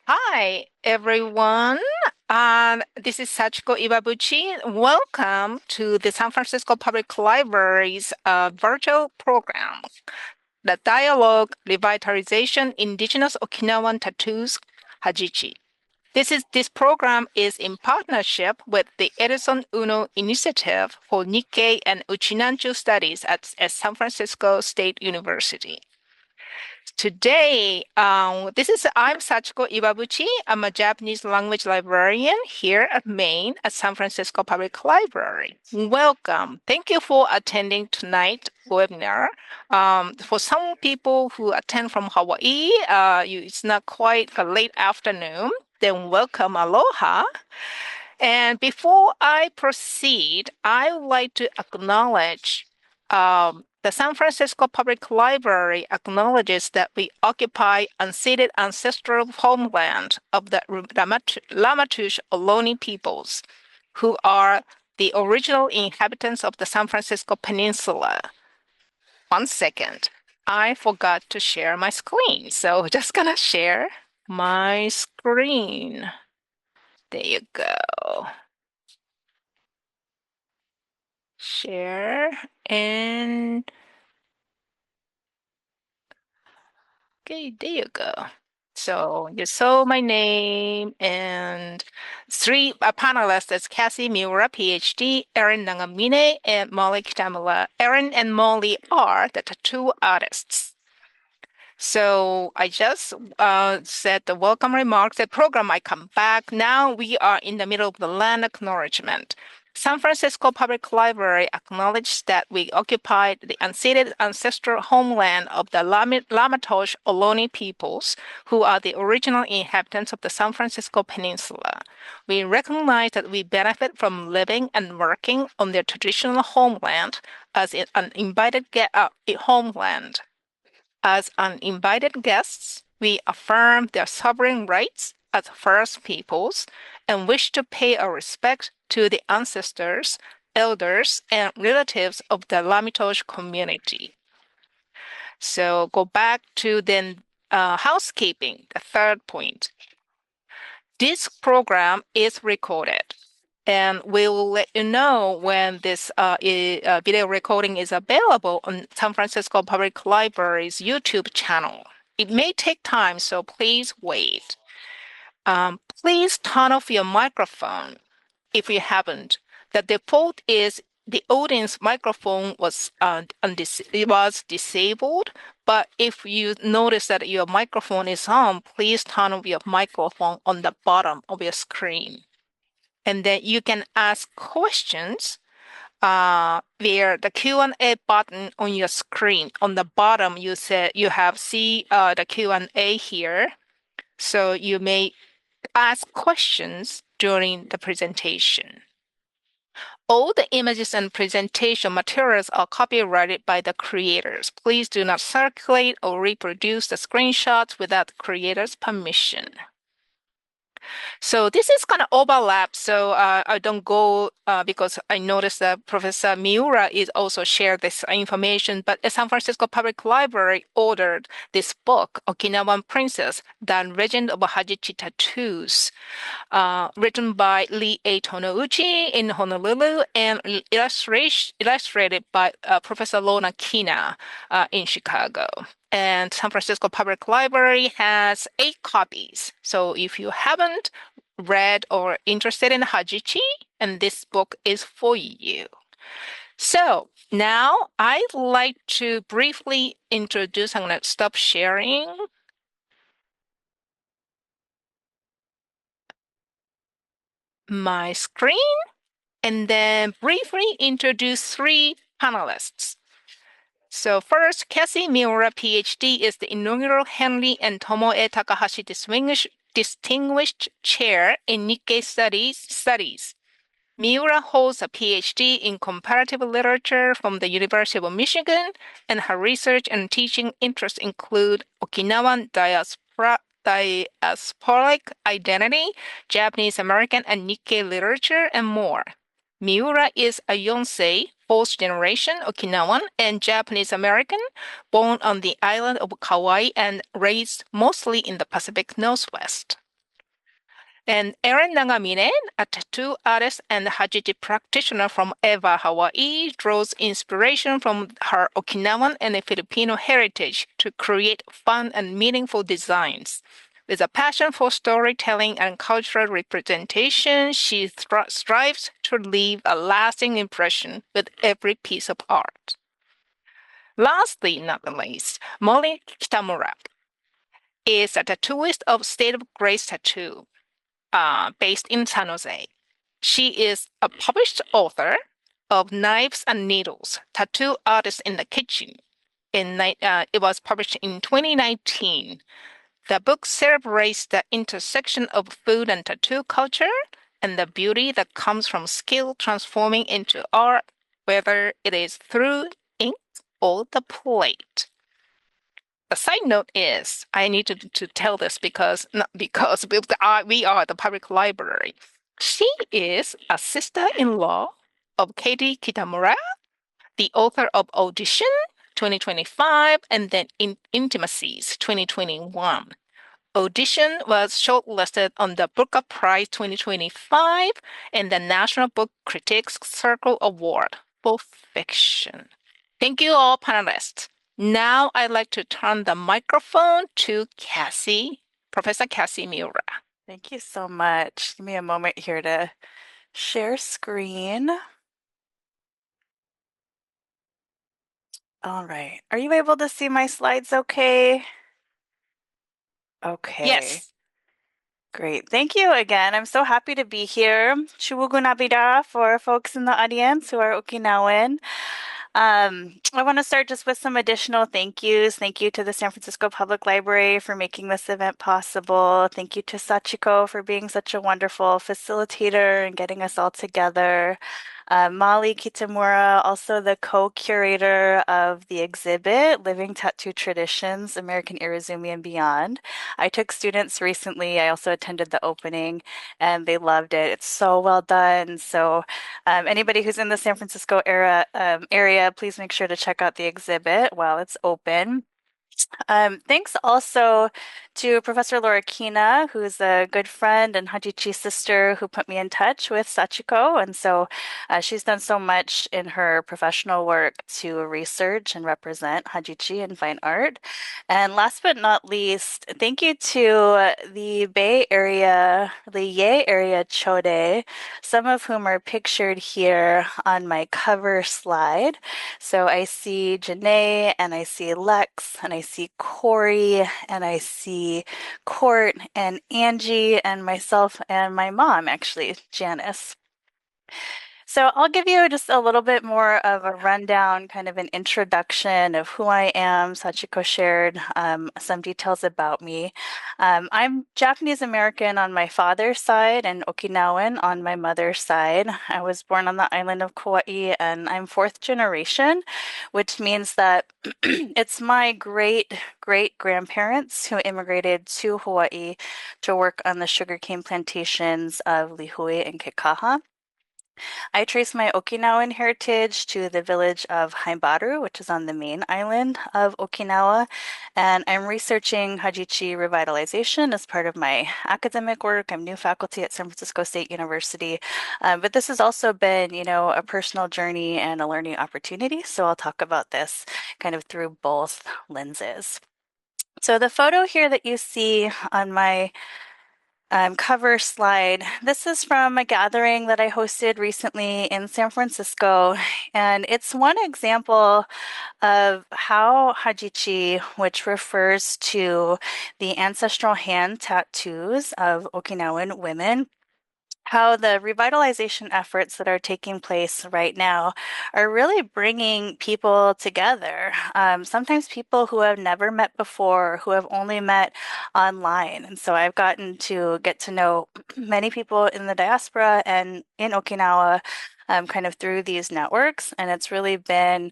Hi, everyone. This is Sachiko Iwabuchi. Welcome to the San Francisco Public Library's virtual program, the Dialogue Revitalization Indigenous Okinawan Tattoos, Hajichi. This program is in partnership with the Edison Uno Initiative for Nikkei and Uchinanchu Studies at San Francisco State University. Today, I'm Sachiko Iwabuchi. I'm a Japanese language librarian here at Maine at San Francisco Public Library. Welcome. Thank you for attending tonight's webinar. For some people who attend from Hawaii, it's not quite a late afternoon. Then welcome, aloha. And before I proceed, I would like to acknowledge the San Francisco Public Library acknowledges that we occupy unceded ancestral homeland of the Ramaytush Ohlone peoples, who are the original inhabitants of the San Francisco Peninsula. 1 second. I forgot to share my screen, so just gonna share my screen. There you go. Share and okay, there you go. So you saw my name and three panelists as Cassie Miura, Ph.D., Erin Nagamine, and Molly Kitamura. Erin and Molly are the tattoo artists. So I just said the welcome remarks, the program I come back. Now we are in the middle of the land acknowledgement. San Francisco Public Library acknowledges that we occupied the unceded ancestral homeland of the Ramaytush Ohlone peoples, who are the original inhabitants of the San Francisco Peninsula. We recognize that we benefit from living and working on their traditional homeland as an invited homeland. As uninvited guests, we affirm their sovereign rights as First Peoples and wish to pay our respect to the ancestors, elders, and relatives of the Ramaytush community. So go back to then housekeeping, the third point. This program is recorded. And we will let you know when this video recording is available on San Francisco Public Library's YouTube channel. It may take time, so please wait. Please turn off your microphone if you haven't. The default is the audience microphone was disabled, but if you notice that your microphone is on, please turn off your microphone on the bottom of your screen. And then you can ask questions via the Q&A button on your screen. On the bottom, you have the Q&A here. So you may ask questions during the presentation. All the images and presentation materials are copyrighted by the creators. Please do not circulate or reproduce the screenshots without the creator's permission. So this is kind of overlap, so I don't go because I noticed that Professor Miura is also shared this information, but the San Francisco Public Library ordered this book, Okinawan Princess, The Legend of Hajichi Tattoos, written by Lee A. Tonouchi in Honolulu and illustrated by Professor Lorna Kina in Chicago. And San Francisco Public Library has 8 copies. So if you haven't read or interested in Hajichi, and this book is for you. So now I'd like to briefly introduce, I'm going to stop sharing. My screen, and then briefly introduce 3 panelists. So first, Cassie Miura, Ph.D., is the inaugural Henri and Tomoye Takahashi Distinguished Chair in Nikkei Studies. Miura holds a Ph.D. in comparative literature from the University of Michigan, and her research and teaching interests include Okinawan diasporic identity, Japanese American and Nikkei literature, and more. Miura is a Yonsei, fourth generation Okinawan and Japanese American, born on the island of Kauai and raised mostly in the Pacific Northwest. And Erin Nagamine, a tattoo artist and Hajichi practitioner from Eva, Hawaii, draws inspiration from her Okinawan and Filipino heritage to create fun and meaningful designs. With a passion for storytelling and cultural representation, she strives to leave a lasting impression with every piece of art. Lastly, not the least, Molly Kitamura is a tattooist of State of Grace Tattoo, based in San Jose. She is a published author of Knives and Needles, Tattoo Artist in the Kitchen. It was published in 2019. The book celebrates the intersection of food and tattoo culture and the beauty that comes from skill transforming into art, whether it is through ink or the plate. The side note is, I need to tell this because, not because we are the public library. She is a sister-in-law of Katie Kitamura, the author of Audition 2025 and then Intimacies 2021. Audition was shortlisted on the Booker Prize 2025 and the National Book Critics Circle Award for fiction. Thank you all, panelists. Now I'd like to turn the microphone to Professor Cassie Miura. Thank you so much. Give me a moment here to share screen. All right. Are you able to see my slides okay? Okay. Yes. Great. Thank you again. I'm so happy to be here. Chuwugunabida for folks in the audience who are Okinawan. I want to start just with some additional thank yous. Thank you to the San Francisco Public Library for making this event possible. Thank you to Sachiko for being such a wonderful facilitator and getting us all together. Molly Kitamura, also the co-curator of the exhibit, Living Tattoo Traditions, American Irezumi and Beyond. I took students recently. I also attended the opening and they loved it. It's so well done. So anybody who's in the San Francisco area, please make sure to check out the exhibit while it's open. Thanks also to Professor Laura Kina, who's a good friend and Hajichi's sister, who put me in touch with Sachiko. And so she's done so much in her professional work to research and represent Hajichi in fine art. And last but not least, thank you to the Bay Area, the Yei area Chode, some of whom are pictured here on my cover slide. So I see Janae and I see Lex and I see Corey and I see Court and Angie and myself and my mom, actually, Janice. So I'll give you just a little bit more of a rundown, kind of an introduction of who I am. Sachiko shared some details about me. I'm Japanese American on my father's side and Okinawan on my mother's side. I was born on the island of Kauai and I'm fourth generation, which means that it's my great grandparents who immigrated to Hawaii to work on the sugarcane plantations of Lihue and Kekaha. I trace my Okinawan heritage to the village of Haimbaru, which is on the main island of Okinawa, and I'm researching Hajichi revitalization as part of my academic work. I'm new faculty at San Francisco State University, but this has also been, a personal journey and a learning opportunity, so I'll talk about this kind of through both lenses. So the photo here that you see on my cover slide. This is from a gathering that I hosted recently in San Francisco, and it's one example of how Hajichi, which refers to the ancestral hand tattoos of Okinawan women, how the revitalization efforts that are taking place right now are really bringing people together. Sometimes people who have never met before, who have only met online. And so I've gotten to get to know many people in the diaspora and in Okinawa kind of through these networks. And it's really been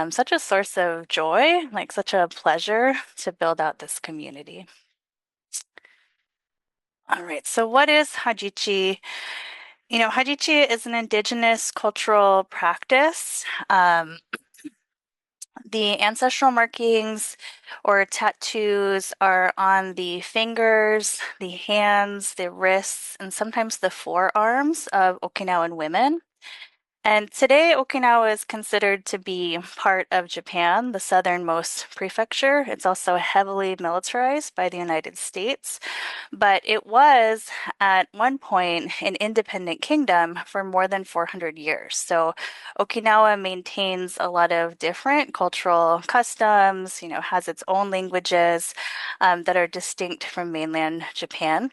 such a source of joy, like such a pleasure to build out this community. All right, so what is Hajichi? Hajichi is an indigenous cultural practice. The ancestral markings or tattoos are on the fingers, the hands, the wrists, and sometimes the forearms of Okinawan women. And today, Okinawa is considered to be part of Japan, the southernmost prefecture. It's also heavily militarized by the United States, but it was at one point an independent kingdom for more than 400 years. So Okinawa maintains a lot of different cultural customs, has its own languages that are distinct from mainland Japan.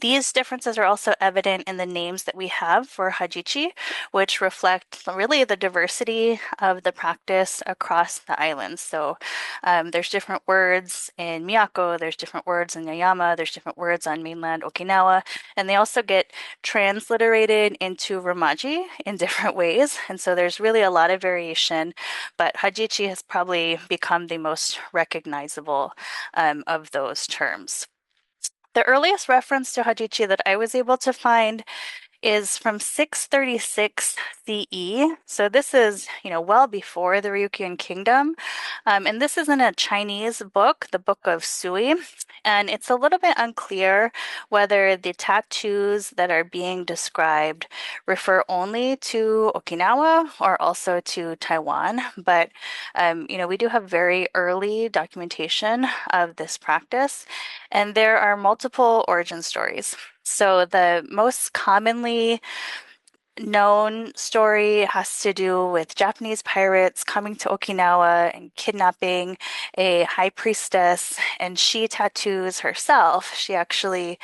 These differences are also evident in the names that we have for Hajichi, which reflect really the diversity of the practice across the islands. So there's different words in Miyako, there's different words in Yayama, there's different words on mainland Okinawa, and they also get transliterated into Romaji in different ways. And so there's really a lot of variation, but Hajichi has probably become the most recognizable of those terms. The earliest reference to Hajichi that I was able to find is from 636 CE. So this is, well before the Ryukyuan kingdom. And this is in a Chinese book, the Book of Sui. And it's a little bit unclear whether the tattoos that are being described refer only to Okinawa or also to Taiwan. But, we do have very early documentation of this practice, and there are multiple origin stories. So the most commonly known story has to do with Japanese pirates coming to Okinawa and kidnapping a high priestess, and she tattoos herself. She actually,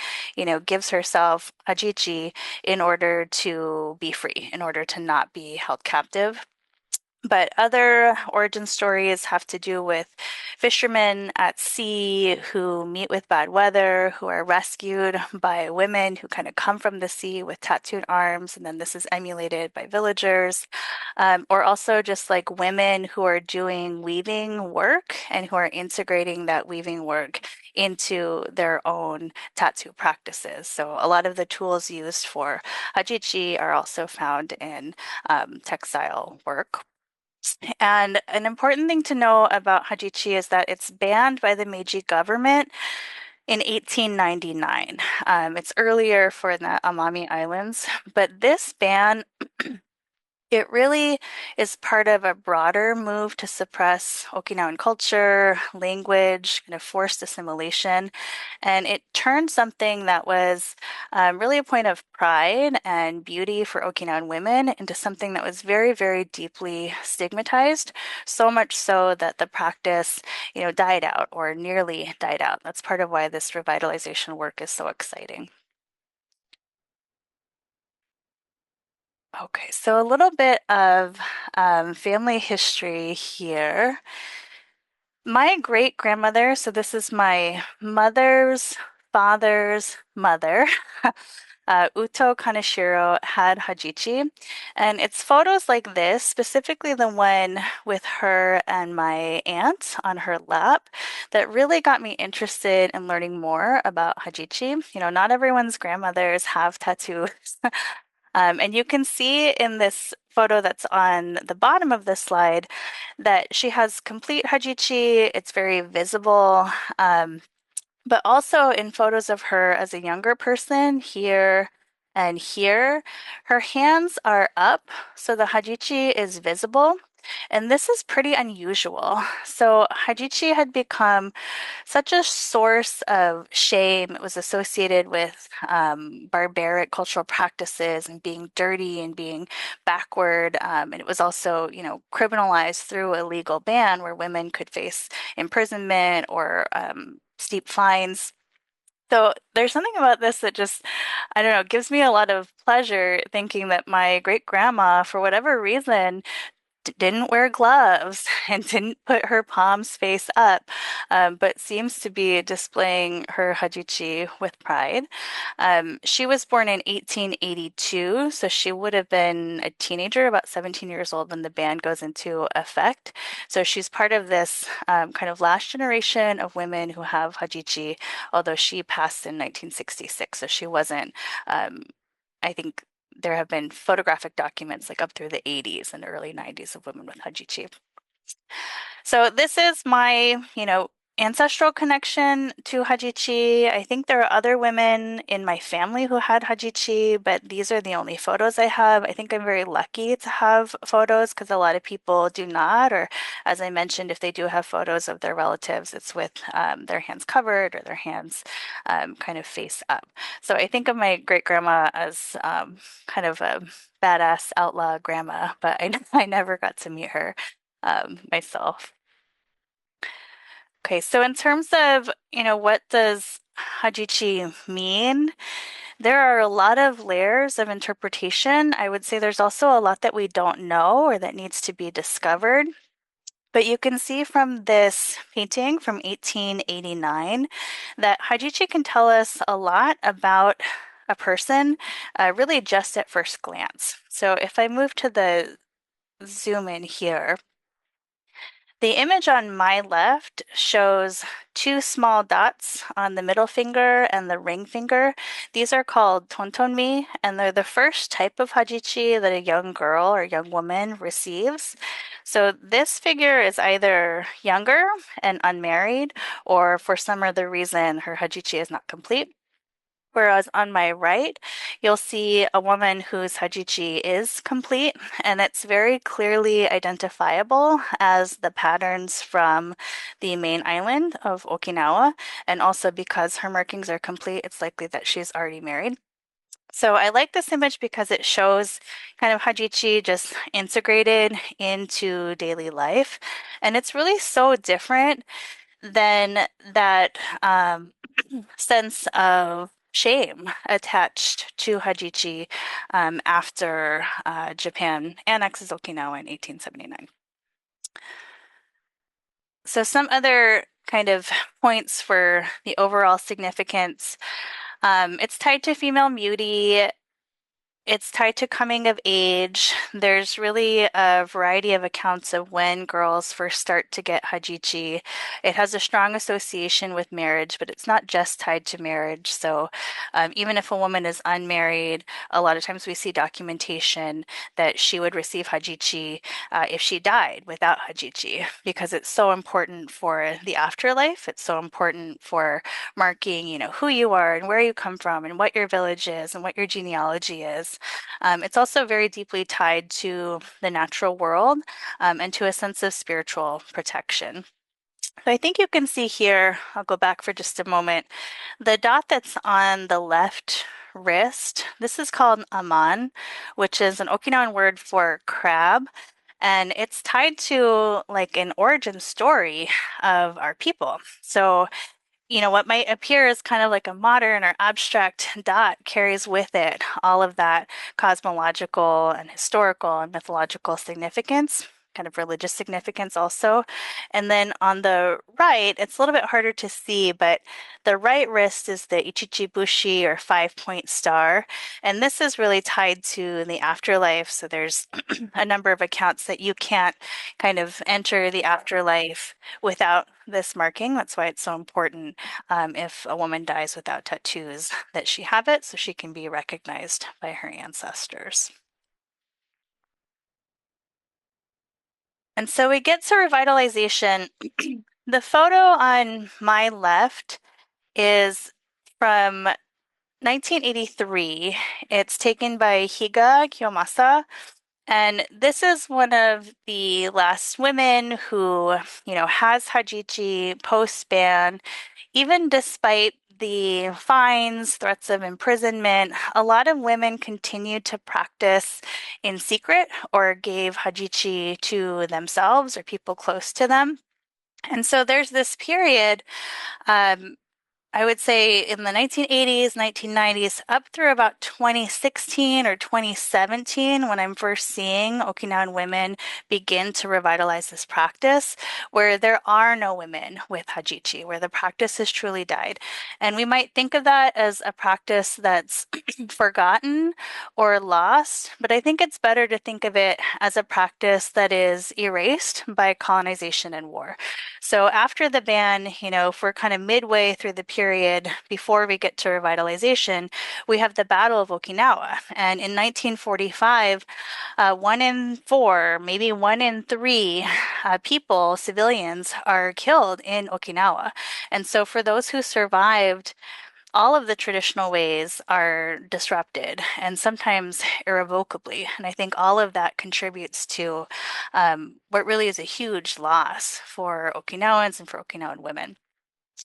gives herself Hajichi in order to be free, in order to not be held captive. But other origin stories have to do with fishermen at sea who meet with bad weather, who are rescued by women who kind of come from the sea with tattooed arms, and then this is emulated by villagers, or also just like women who are doing weaving work and who are integrating that weaving work into their own tattoo practices. So a lot of the tools used for Hajichi are also found in textile work. And an important thing to know about Hajichi is that it's banned by the Meiji government in 1899. It's earlier for the Amami Islands, but this ban it really is part of a broader move to suppress Okinawan culture, language, kind of forced assimilation. And it turned something that was really a point of pride and beauty for Okinawan women into something that was very, very deeply stigmatized, so much so that the practice, died out or nearly died out. That's part of why this revitalization work is so exciting. Okay, so a little bit of family history here. My great grandmother, so this is my mother's father's mother, Uto Kaneshiro, had Hajichi. And it's photos like this, specifically the one with her and my aunt on her lap, that really got me interested in learning more about Hajichi. Not everyone's grandmothers have tattoos. And you can see in this photo that's on the bottom of this slide that she has complete Hajichi. It's very visible. But also in photos of her as a younger person here and here, her hands are up, so the Hajichi is visible. And this is pretty unusual. So Hajichi had become such a source of shame. It was associated with barbaric cultural practices and being dirty and being backward. And it was also, criminalized through a legal ban where women could face imprisonment or steep fines. So there's something about this that just, I don't know, gives me a lot of pleasure thinking that my great grandma, for whatever reason, didn't wear gloves and didn't put her palms face up, but seems to be displaying her Hajichi with pride. She was born in 1882, so she would have been a teenager, about 17 years old when the ban goes into effect. So she's part of this kind of last generation of women who have Hajichi, although she passed in 1966, so she wasn't, I think there have been photographic documents like up through the 80s and early 90s of women with Hajichi. So this is my, ancestral connection to Hajichi. I think there are other women in my family who had Hajichi, but these are the only photos I have. I think I'm very lucky to have photos because a lot of people do not, or as I mentioned, if they do have photos of their relatives, it's with their hands covered or their hands kind of face up. So I think of my great grandma as kind of a badass outlaw grandma, but I never got to meet her myself. Okay, so in terms of, what does Hajichi mean? There are a lot of layers of interpretation. I would say there's also a lot that we don't know or that needs to be discovered. But you can see from this painting from 1889 that Hajichi can tell us a lot about a person, really just at first glance. So if I move to the zoom in here, the image on my left shows two small dots on the middle finger and the ring finger. These are called tontonmi, and they're the first type of hajichi that a young girl or young woman receives. So this figure is either younger and unmarried, or for some other reason, her hajichi is not complete. Whereas on my right, you'll see a woman whose hajichi is complete, and it's very clearly identifiable as the patterns from the main island of Okinawa. And also because her markings are complete, it's likely that she's already married. So I like this image because it shows kind of hajichi just integrated into daily life. And it's really so different than that sense of shame attached to Hajichi after Japan annexes Okinawa in 1879. So some other kind of points for the overall significance. It's tied to female beauty. It's tied to coming of age. There's really a variety of accounts of when girls first start to get hajichi. It has a strong association with marriage, but it's not just tied to marriage. So even if a woman is unmarried, a lot of times we see documentation that she would receive hajichi if she died without hajichi, because it's so important for the afterlife. It's so important for marking, who you are and where you come from and what your village is and what your genealogy is. It's also very deeply tied to the natural world and to a sense of spiritual protection. So I think you can see here, I'll go back for just a moment, the dot that's on the left wrist, this is called aman, which is an Okinawan word for crab. And it's tied to like an origin story of our people. So what might appear as kind of like a modern or abstract dot carries with it all of that cosmological and historical and mythological significance, kind of religious significance also. And then on the right, it's a little bit harder to see, but the right wrist is the Ichichibushi or 5-point star. And this is really tied to the afterlife. So there's a number of accounts that you can't kind of enter the afterlife without this marking. That's why it's so important if a woman dies without tattoos that she have it so she can be recognized by her ancestors. And so we get to revitalization. The photo on my left is from 1983. It's taken by Higa Kiyomasa. And this is one of the last women who, has Hajichi post-ban. Even despite the fines, threats of imprisonment, a lot of women continued to practice in secret or gave Hajichi to themselves or people close to them. And so there's this period um, I would say in the 1980s, 1990s, up through about 2016 or 2017, when I'm first seeing Okinawan women begin to revitalize this practice, where there are no women with Hajichi, where the practice has truly died. And we might think of that as a practice that's forgotten or lost, but I think it's better to think of it as a practice that is erased by colonization and war. So after the ban, if we're kind of midway through the period period before we get to revitalization, we have the Battle of Okinawa. And in 1945, 1 in 4, maybe 1 in 3 people, civilians, are killed in Okinawa. And so for those who survived, all of the traditional ways are disrupted and sometimes irrevocably. And I think all of that contributes to what really is a huge loss for Okinawans and for Okinawan women.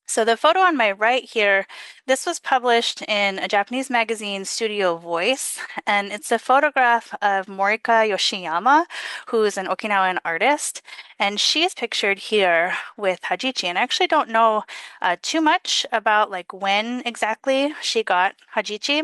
So the photo on my right here, this was published in a Japanese magazine, Studio Voice, and it's a photograph of Morika Yoshiyama, who is an Okinawan artist, and she is pictured here with Hajichi. And I actually don't know too much about like when exactly she got Hajichi.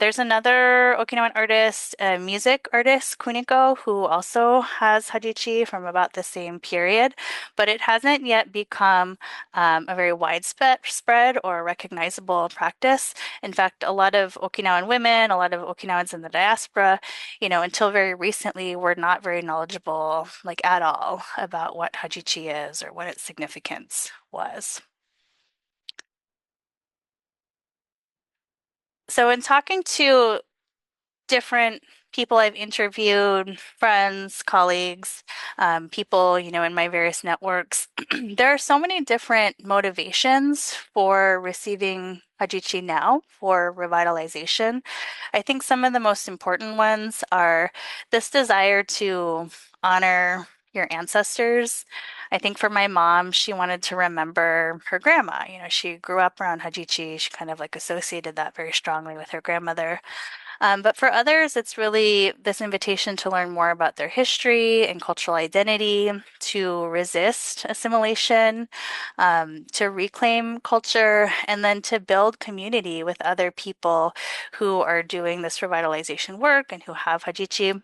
There's another Okinawan artist, a music artist, Kuniko, who also has Hajichi from about the same period, but it hasn't yet become a very widespread or recognizable practice. In fact, a lot of Okinawan women, a lot of Okinawans in the diaspora, until very recently were not very knowledgeable, like at all, about what Hajichi is or what its significance was. So in talking to different people I've interviewed, friends, colleagues, people, in my various networks. There are so many different motivations for receiving Hajichi now for revitalization. I think some of the most important ones are this desire to honor your ancestors. I think for my mom, she wanted to remember her grandma. She grew up around Hajichi. She kind of like associated that very strongly with her grandmother. But for others, it's really this invitation to learn more about their history and cultural identity, to resist assimilation, to reclaim culture, and then to build community with other people who are doing this revitalization work and who have Hajichi.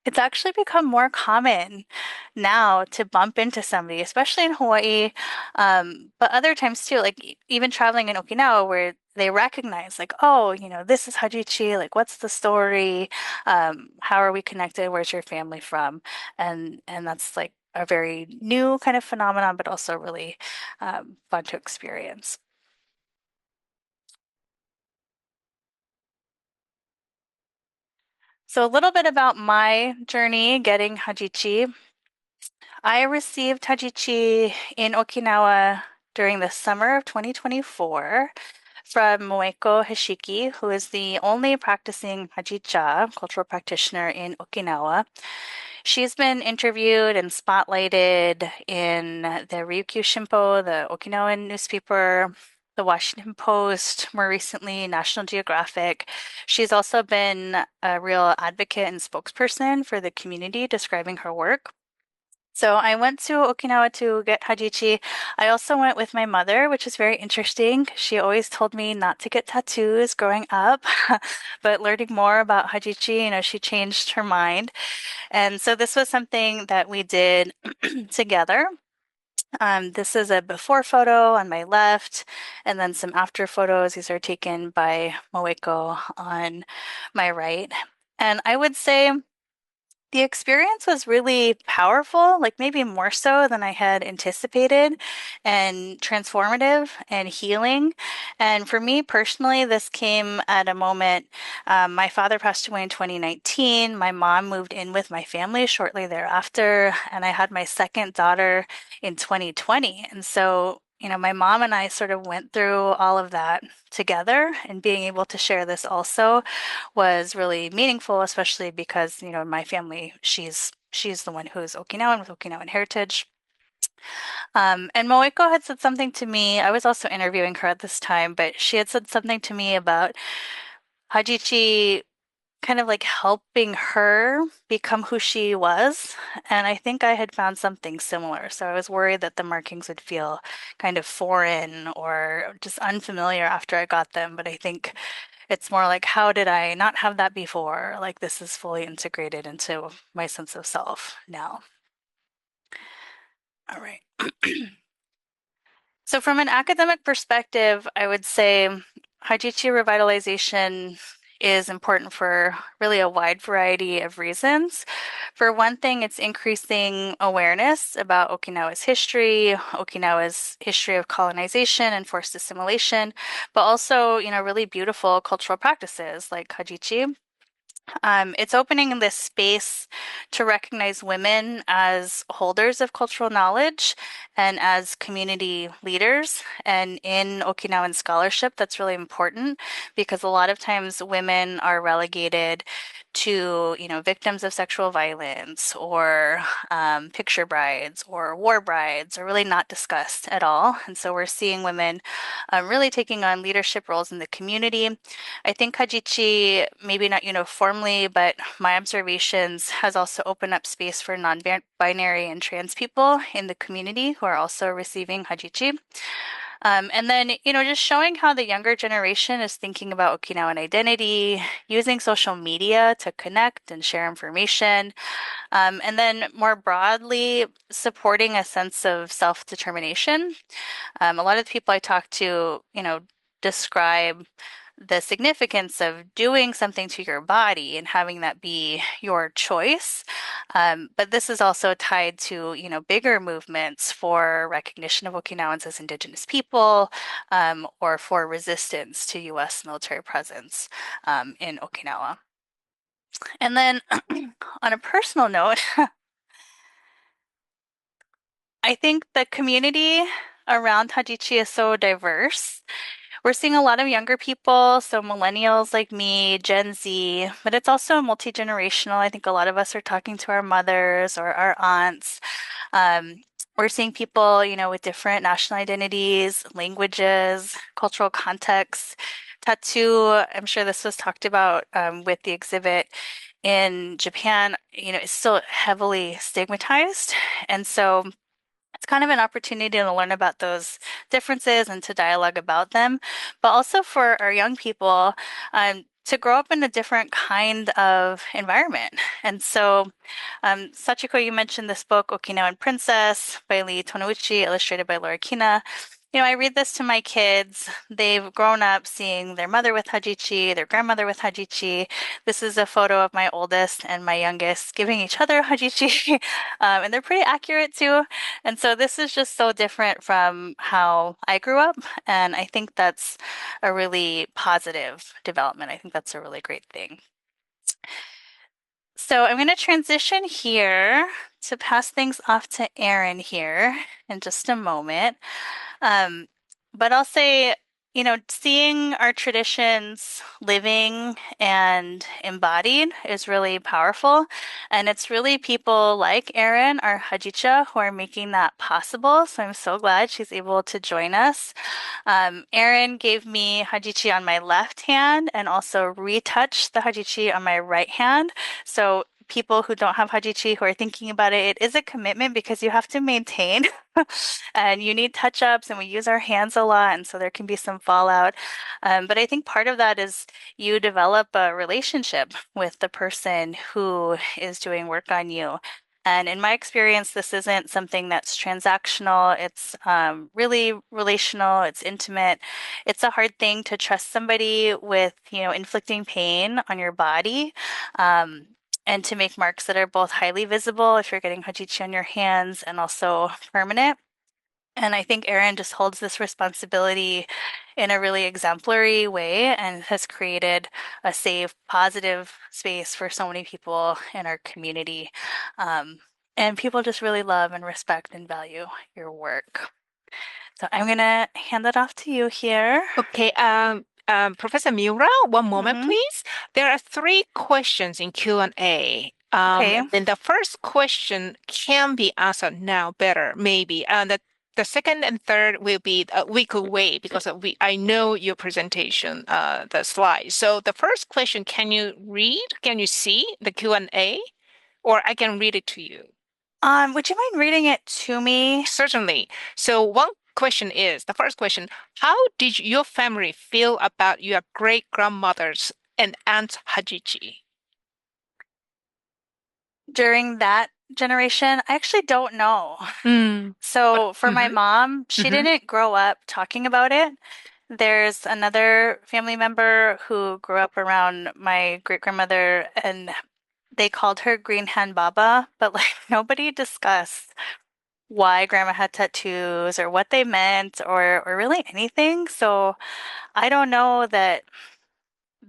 It's actually become more common now to bump into somebody, especially in Hawaii, but other times too, like even traveling in Okinawa, where they recognize, like, oh, this is Hajichi, like, what's the story? How are we connected? Where's your family from? And that's like a very new kind of phenomenon, but also really fun to experience. So a little bit about my journey getting Hajichi. I received Hajichi in Okinawa during the summer of 2024 from Moeko Hishiki, who is the only practicing Hajicha cultural practitioner in Okinawa. She's been interviewed and spotlighted in the Ryukyu Shimpo, the Okinawan newspaper, the Washington Post, more recently, National Geographic. She's also been a real advocate and spokesperson for the community, describing her work. So I went to Okinawa to get Hajichi. I also went with my mother, which is very interesting. She always told me not to get tattoos growing up, but learning more about Hajichi, she changed her mind. And so this was something that we did together. This is a before photo on my left, and then some after photos. These are taken by Moeko on my right. And I would say the experience was really powerful, like maybe more so than I had anticipated, and transformative and healing. And for me personally, this came at a moment. My father passed away in 2019. My mom moved in with my family shortly thereafter, and I had my second daughter in 2020. And so, my mom and I sort of went through all of that together, and being able to share this also was really meaningful, especially because, my family, she's the one who's Okinawan with Okinawan heritage. And Moeko had said something to me. I was also interviewing her at this time, but she had said something to me about Hajichi kind of like helping her become who she was. And I think I had found something similar. So I was worried that the markings would feel kind of foreign or just unfamiliar after I got them. But I think it's more like, how did I not have that before? Like, this is fully integrated into my sense of self now. All right. So, from an academic perspective, I would say Hajichi revitalization is important for really a wide variety of reasons. For one thing, it's increasing awareness about Okinawa's history of colonization and forced assimilation, but also, really beautiful cultural practices like Hajichi. It's opening this space to recognize women as holders of cultural knowledge and as community leaders. And in Okinawan scholarship, that's really important because a lot of times women are relegated to, victims of sexual violence or picture brides or war brides are really not discussed at all. And so we're seeing women really taking on leadership roles in the community. I think Hajichi, maybe not uniformly, but my observations has also opened up space for non-binary and trans people in the community who are also receiving Hajichi. And then, just showing how the younger generation is thinking about Okinawan identity, using social media to connect and share information, and then more broadly, supporting a sense of self-determination. A lot of the people I talk to, describe the significance of doing something to your body and having that be your choice. But this is also tied to, bigger movements for recognition of Okinawans as Indigenous people, or for resistance to U.S. military presence in Okinawa. And then on a personal note, I think the community around Hajichi is so diverse. We're seeing a lot of younger people, so millennials like me, Gen Z, but it's also multi-generational. I think a lot of us are talking to our mothers or our aunts. Um, we're seeing people, with different national identities, languages, cultural contexts. Tattoo, I'm sure this was talked about with the exhibit in Japan, is still heavily stigmatized. And so it's kind of an opportunity to learn about those differences and to dialogue about them, but also for our young people to grow up in a different kind of environment. And so, Sachiko, you mentioned this book, Okinawan Princess by Lee Tonouchi, illustrated by Laura Kina. I read this to my kids. They've grown up seeing their mother with Hajichi, their grandmother with Hajichi. This is a photo of my oldest and my youngest giving each other Hajichi, and they're pretty accurate too. And so this is just so different from how I grew up. And I think that's a really positive development. I think that's a really great thing. So I'm going to transition here to pass things off to Erin here in just a moment. Um, but I'll say, seeing our traditions living and embodied is really powerful. And it's really people like Erin, our Hajicha, who are making that possible. So I'm so glad she's able to join us. Erin gave me Hajichi on my left hand and also retouched the Hajichi on my right hand. So people who don't have Hajichi who are thinking about it, it is a commitment because you have to maintain and you need touch-ups and we use our hands a lot and so there can be some fallout. But I think part of that is you develop a relationship with the person who is doing work on you. And in my experience, this isn't something that's transactional. It's really relational. It's intimate. It's a hard thing to trust somebody with, inflicting pain on your body. And to make marks that are both highly visible if you're getting Hajichi on your hands and also permanent. And I think Erin just holds this responsibility in a really exemplary way and has created a safe, positive space for so many people in our community. And people just really love and respect and value your work. So I'm going to hand that off to you here. Okay, Professor Miura, one moment, Mm-hmm. please. There are three questions in Q&A. Okay. Then the first question can be answered now better, maybe. The second and third will be we could wait because I know your presentation, the slides. So the first question, can you read? Can you see the Q&A? Or I can read it to you. Would you mind reading it to me? Certainly. So one question is, the first question, how did your family feel about your great-grandmother's and Aunt Hajichi? During that generation, I actually don't know. Mm. What? So for my Mm-hmm, mom, she mm-hmm, didn't grow up talking about it. There's another family member who grew up around my great grandmother, and they called her Green Hand Baba, but like nobody discussed why grandma had tattoos or what they meant or really anything. So I don't know that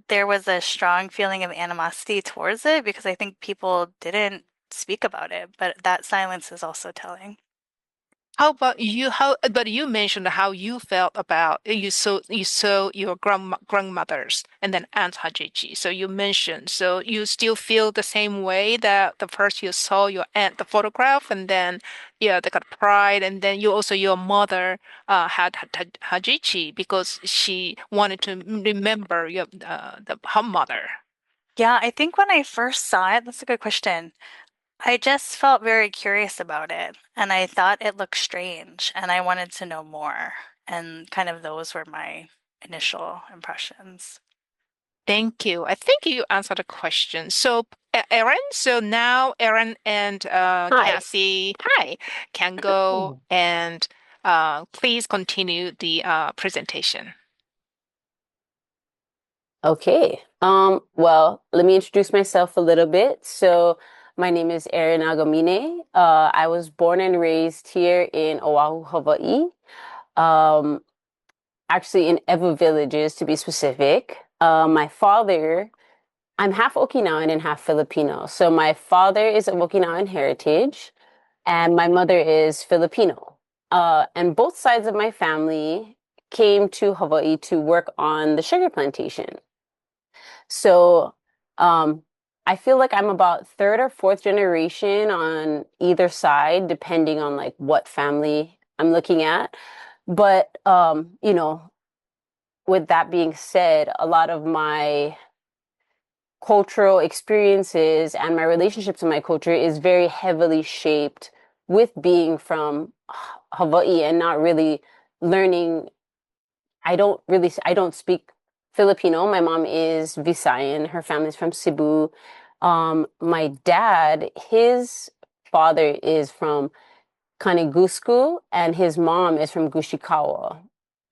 there was a strong feeling of animosity towards it because I think people didn't speak about it, but that silence is also telling. How about you? But you mentioned how you felt about you saw your grandmothers and then Aunt Hajichi. So you mentioned, so you still feel the same way that the first you saw your aunt, the photograph, and then yeah, they got pride, and then you also your mother had Hajichi because she wanted to remember her mother. Yeah, I think when I first saw it, that's a good question. I just felt very curious about it, and I thought it looked strange, and I wanted to know more. And kind of those were my initial impressions. Thank you. I think you answered the question. So, Erin, so now Erin and Hi. Cassie, hi, can go and please continue the presentation. Okay. Well, let me introduce myself a little bit. So, my name is Erin Nagamine. I was born and raised here in Oahu, Hawaii. Um, actually in Ewa Villages to be specific. My father, I'm half Okinawan and half Filipino. So, my father is of Okinawan heritage, and my mother is Filipino. And both sides of my family came to Hawaii to work on the sugar plantation. So um, I feel like I'm about third or fourth generation on either side, depending on like what family I'm looking at. But with that being said, a lot of my cultural experiences and my relationship to my culture is very heavily shaped with being from Hawaii and not really learning. I don't speak Filipino. My mom is Visayan. Her family's from Cebu. My dad, his father is from Kanigusku and his mom is from Gushikawa.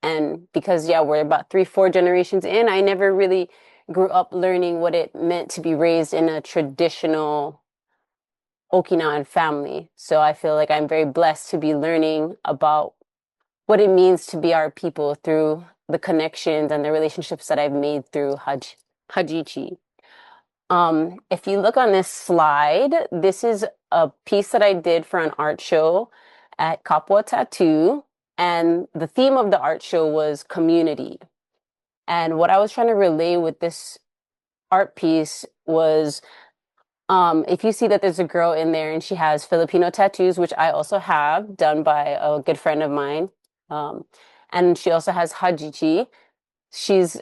And because, yeah, we're about three, four generations in, I never really grew up learning what it meant to be raised in a traditional Okinawan family. So I feel like I'm very blessed to be learning about what it means to be our people through the connections and the relationships that I've made through Hajichi. If you look on this slide, this is a piece that I did for an art show at Kapwa Tattoo, and the theme of the art show was community. And what I was trying to relay with this art piece was if you see that there's a girl in there and she has Filipino tattoos, which I also have, done by a good friend of mine. Um, and she also has Hajichi. She's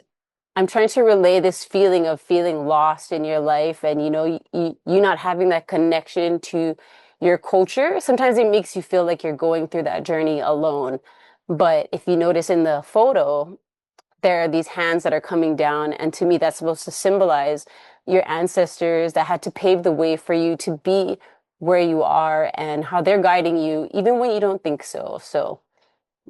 I'm trying to relay this feeling of feeling lost in your life and you not having that connection to your culture. Sometimes it makes you feel like you're going through that journey alone. But if you notice in the photo, there are these hands that are coming down. And to me, that's supposed to symbolize your ancestors that had to pave the way for you to be where you are and how they're guiding you, even when you don't think so. So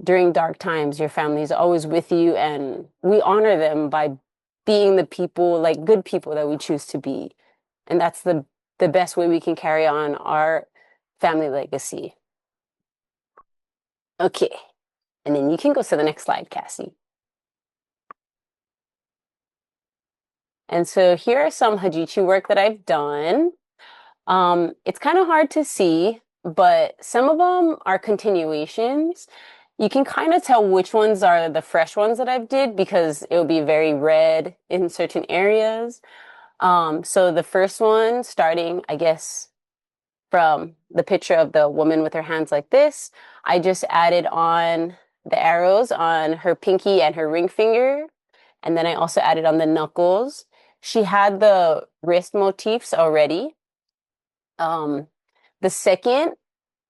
during dark times, your family is always with you, and we honor them by being the people, like good people that we choose to be. And that's the best way we can carry on our family legacy. Okay. And then you can go to the next slide, Cassie. And so here are some Hajichi work that I've done. It's kind of hard to see, but some of them are continuations. You can kind of tell which ones are the fresh ones that I've did because it will be very red in certain areas. So the first one, starting, I guess, from the picture of the woman with her hands like this, I just added on the arrows on her pinky and her ring finger. And then I also added on the knuckles. She had the wrist motifs already. Um, the second,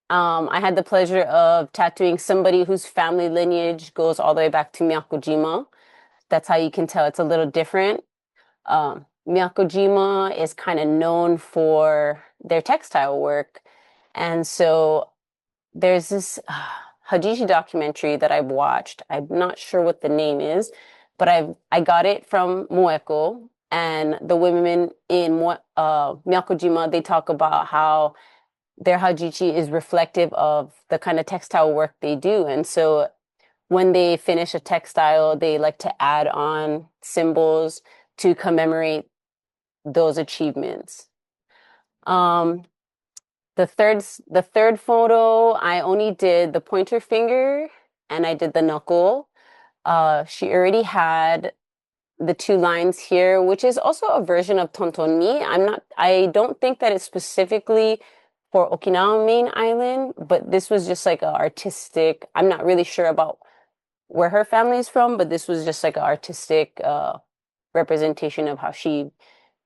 I had the pleasure of tattooing somebody whose family lineage goes all the way back to Miyakojima. That's how you can tell it's a little different. Miyakojima is kind of known for their textile work. And so there's this Hajichi documentary that I've watched. I'm not sure what the name is, but I got it from Moeko, and the women in Miyakojima, they talk about how their Hajichi is reflective of the kind of textile work they do. And so when they finish a textile, they like to add on symbols to commemorate those achievements. Um, the third photo, I only did the pointer finger and I did the knuckle. She already had the two lines here, which is also a version of tontonmi. I don't think that it's specifically for Okinawa main island, but this was just like an artistic, I'm not really sure about where her family is from, but this was just like an artistic representation of how she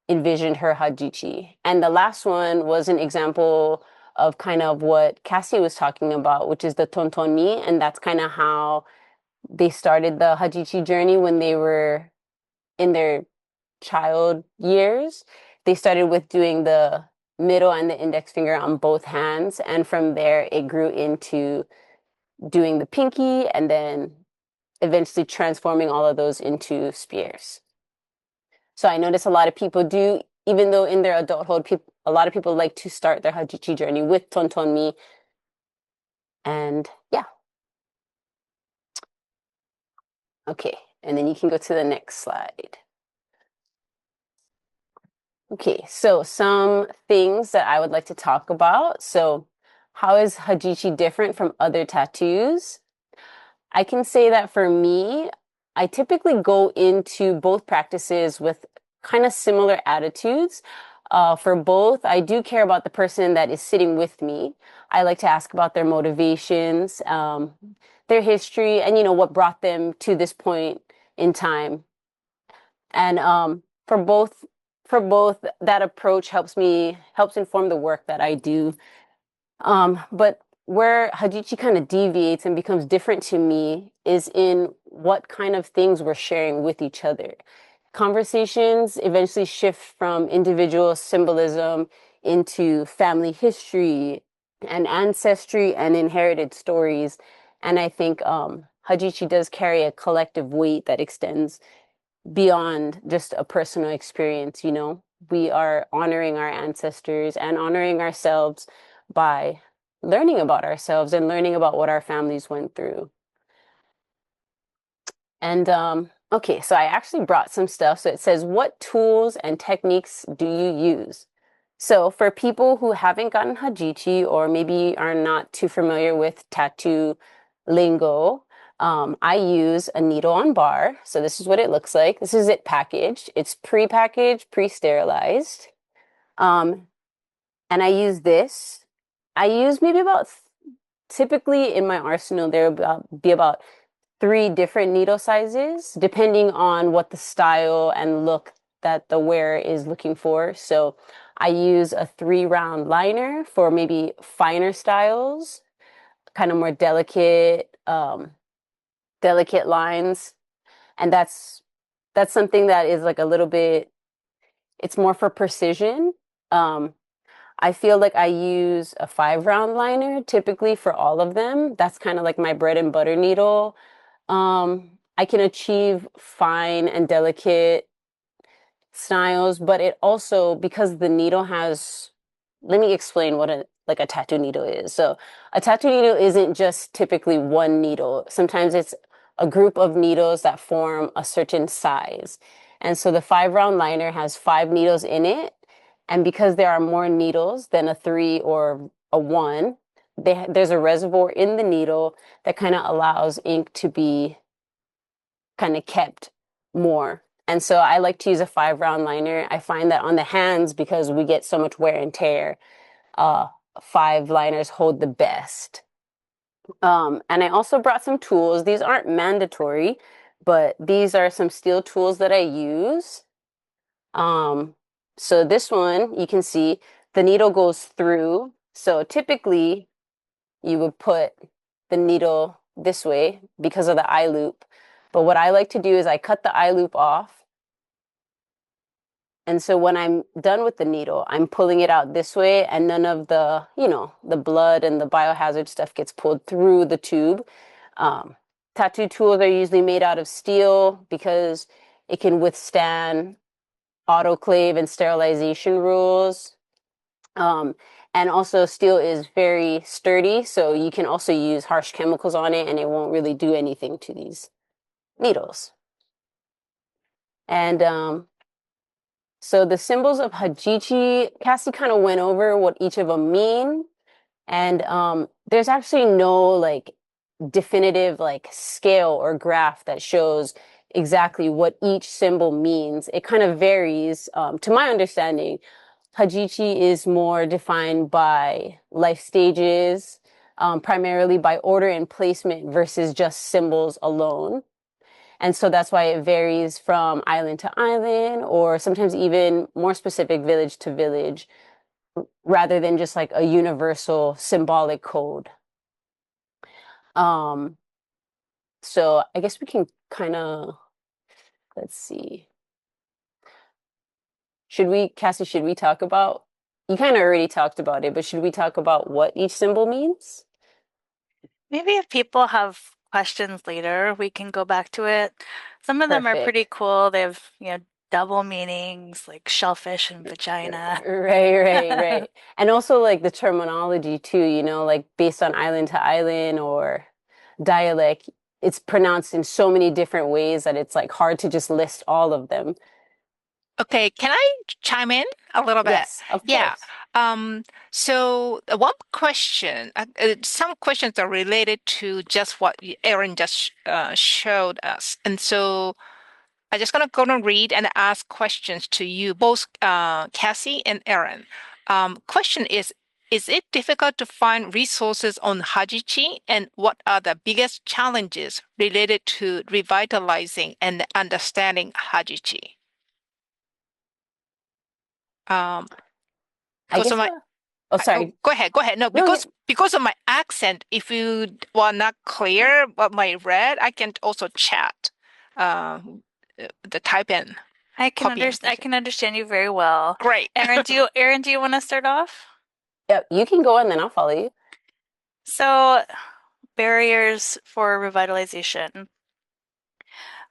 envisioned her Hajichi. And the last one was an example of kind of what Cassie was talking about, which is the tontonmi, and that's kind of how they started the Hajichi journey when they were in their child years. They started with doing the middle and the index finger on both hands, and from there it grew into doing the pinky and then eventually transforming all of those into spears. So I notice a lot of people do, even though in their adulthood, a lot of people like to start their Hajichi journey with tontonmi. And yeah. Okay, and then you can go to the next slide. Okay, so some things that I would like to talk about. So how is Hajichi different from other tattoos? I can say that for me, I typically go into both practices with kind of similar attitudes. For both, I do care about the person that is sitting with me. I like to ask about their motivations, their history, and what brought them to this point in time. And for both, that approach helps inform the work that I do. But where Hajichi kind of deviates and becomes different to me is in what kind of things we're sharing with each other. Conversations eventually shift from individual symbolism into family history and ancestry and inherited stories. And I think Hajichi does carry a collective weight that extends beyond just a personal experience. We are honoring our ancestors and honoring ourselves by learning about ourselves and learning about what our families went through. And okay, so I actually brought some stuff. So it says, what tools and techniques do you use? So for people who haven't gotten Hajichi or maybe are not too familiar with tattoo lingo, I use a needle on bar. So this is what it looks like. This is it packaged. It's pre-packaged, pre-sterilized. And I use this. I use maybe typically in my arsenal, there will be about 3 different needle sizes, depending on what the style and look that the wearer is looking for. So I use a 3-round liner for maybe finer styles, kind of more delicate lines. And that's something that is like a little bit, it's more for precision. I feel like I use a 5-round liner typically for all of them. That's kind of like my bread and butter needle. I can achieve fine and delicate styles, but it also, because the needle has, let me explain what a tattoo needle is. So a tattoo needle isn't just typically one needle. Sometimes it's a group of needles that form a certain size. And so the 5-round liner has 5 needles in it. And because there are more needles than a 3 or a 1, there's a reservoir in the needle that kind of allows ink to be kind of kept more. And so I like to use a 5-round liner. I find that on the hands, because we get so much wear and tear, 5 liners hold the best. And I also brought some tools. These aren't mandatory, but these are some steel tools that I use. So this one, you can see the needle goes through. So typically you would put the needle this way because of the eye loop. But what I like to do is I cut the eye loop off And so when I'm done with the needle, I'm pulling it out this way, and none of the, the blood and the biohazard stuff gets pulled through the tube. Um, Tattoo tools are usually made out of steel because it can withstand autoclave and sterilization rules. Um, and also, steel is very sturdy, so you can also use harsh chemicals on it, and it won't really do anything to these needles. And so the symbols of Hajichi, Cassie kind of went over what each of them mean. And there's actually no like definitive like scale or graph that shows exactly what each symbol means. It kind of varies. To my understanding, Hajichi is more defined by life stages, primarily by order and placement versus just symbols alone. And so that's why it varies from island to island, or sometimes even more specific, village to village, rather than just like a universal symbolic code. Um, so I guess we can kind of, let's see. Cassie, should we talk about, you kind of already talked about it, but should we talk about what each symbol means? Maybe if people have questions later, we can go back to it. Some of them are pretty Perfect. cool. They have, double meanings like shellfish and vagina. Right. And also like the terminology too, like based on island to island or dialect, it's pronounced in so many different ways that it's like hard to just list all of them. Okay, can I chime in a little bit? Yes, of Yeah. course. So one question, some questions are related to just what Erin just showed us. And so I'm just gonna read and ask questions to you, both Cassie and Erin. Question is it difficult to find resources on Hajichi, and what are the biggest challenges related to revitalizing and understanding Hajichi? Um, I because of guess my oh oh, sorry. go ahead, go ahead. No, No, yeah. because of my accent, if you were not clear what my read, I can also chat, uh, the type in, copy and I paste. can understand you very well. Great. Erin, do you want to start off? Yeah, you can go and then I'll follow you. So, barriers for revitalization.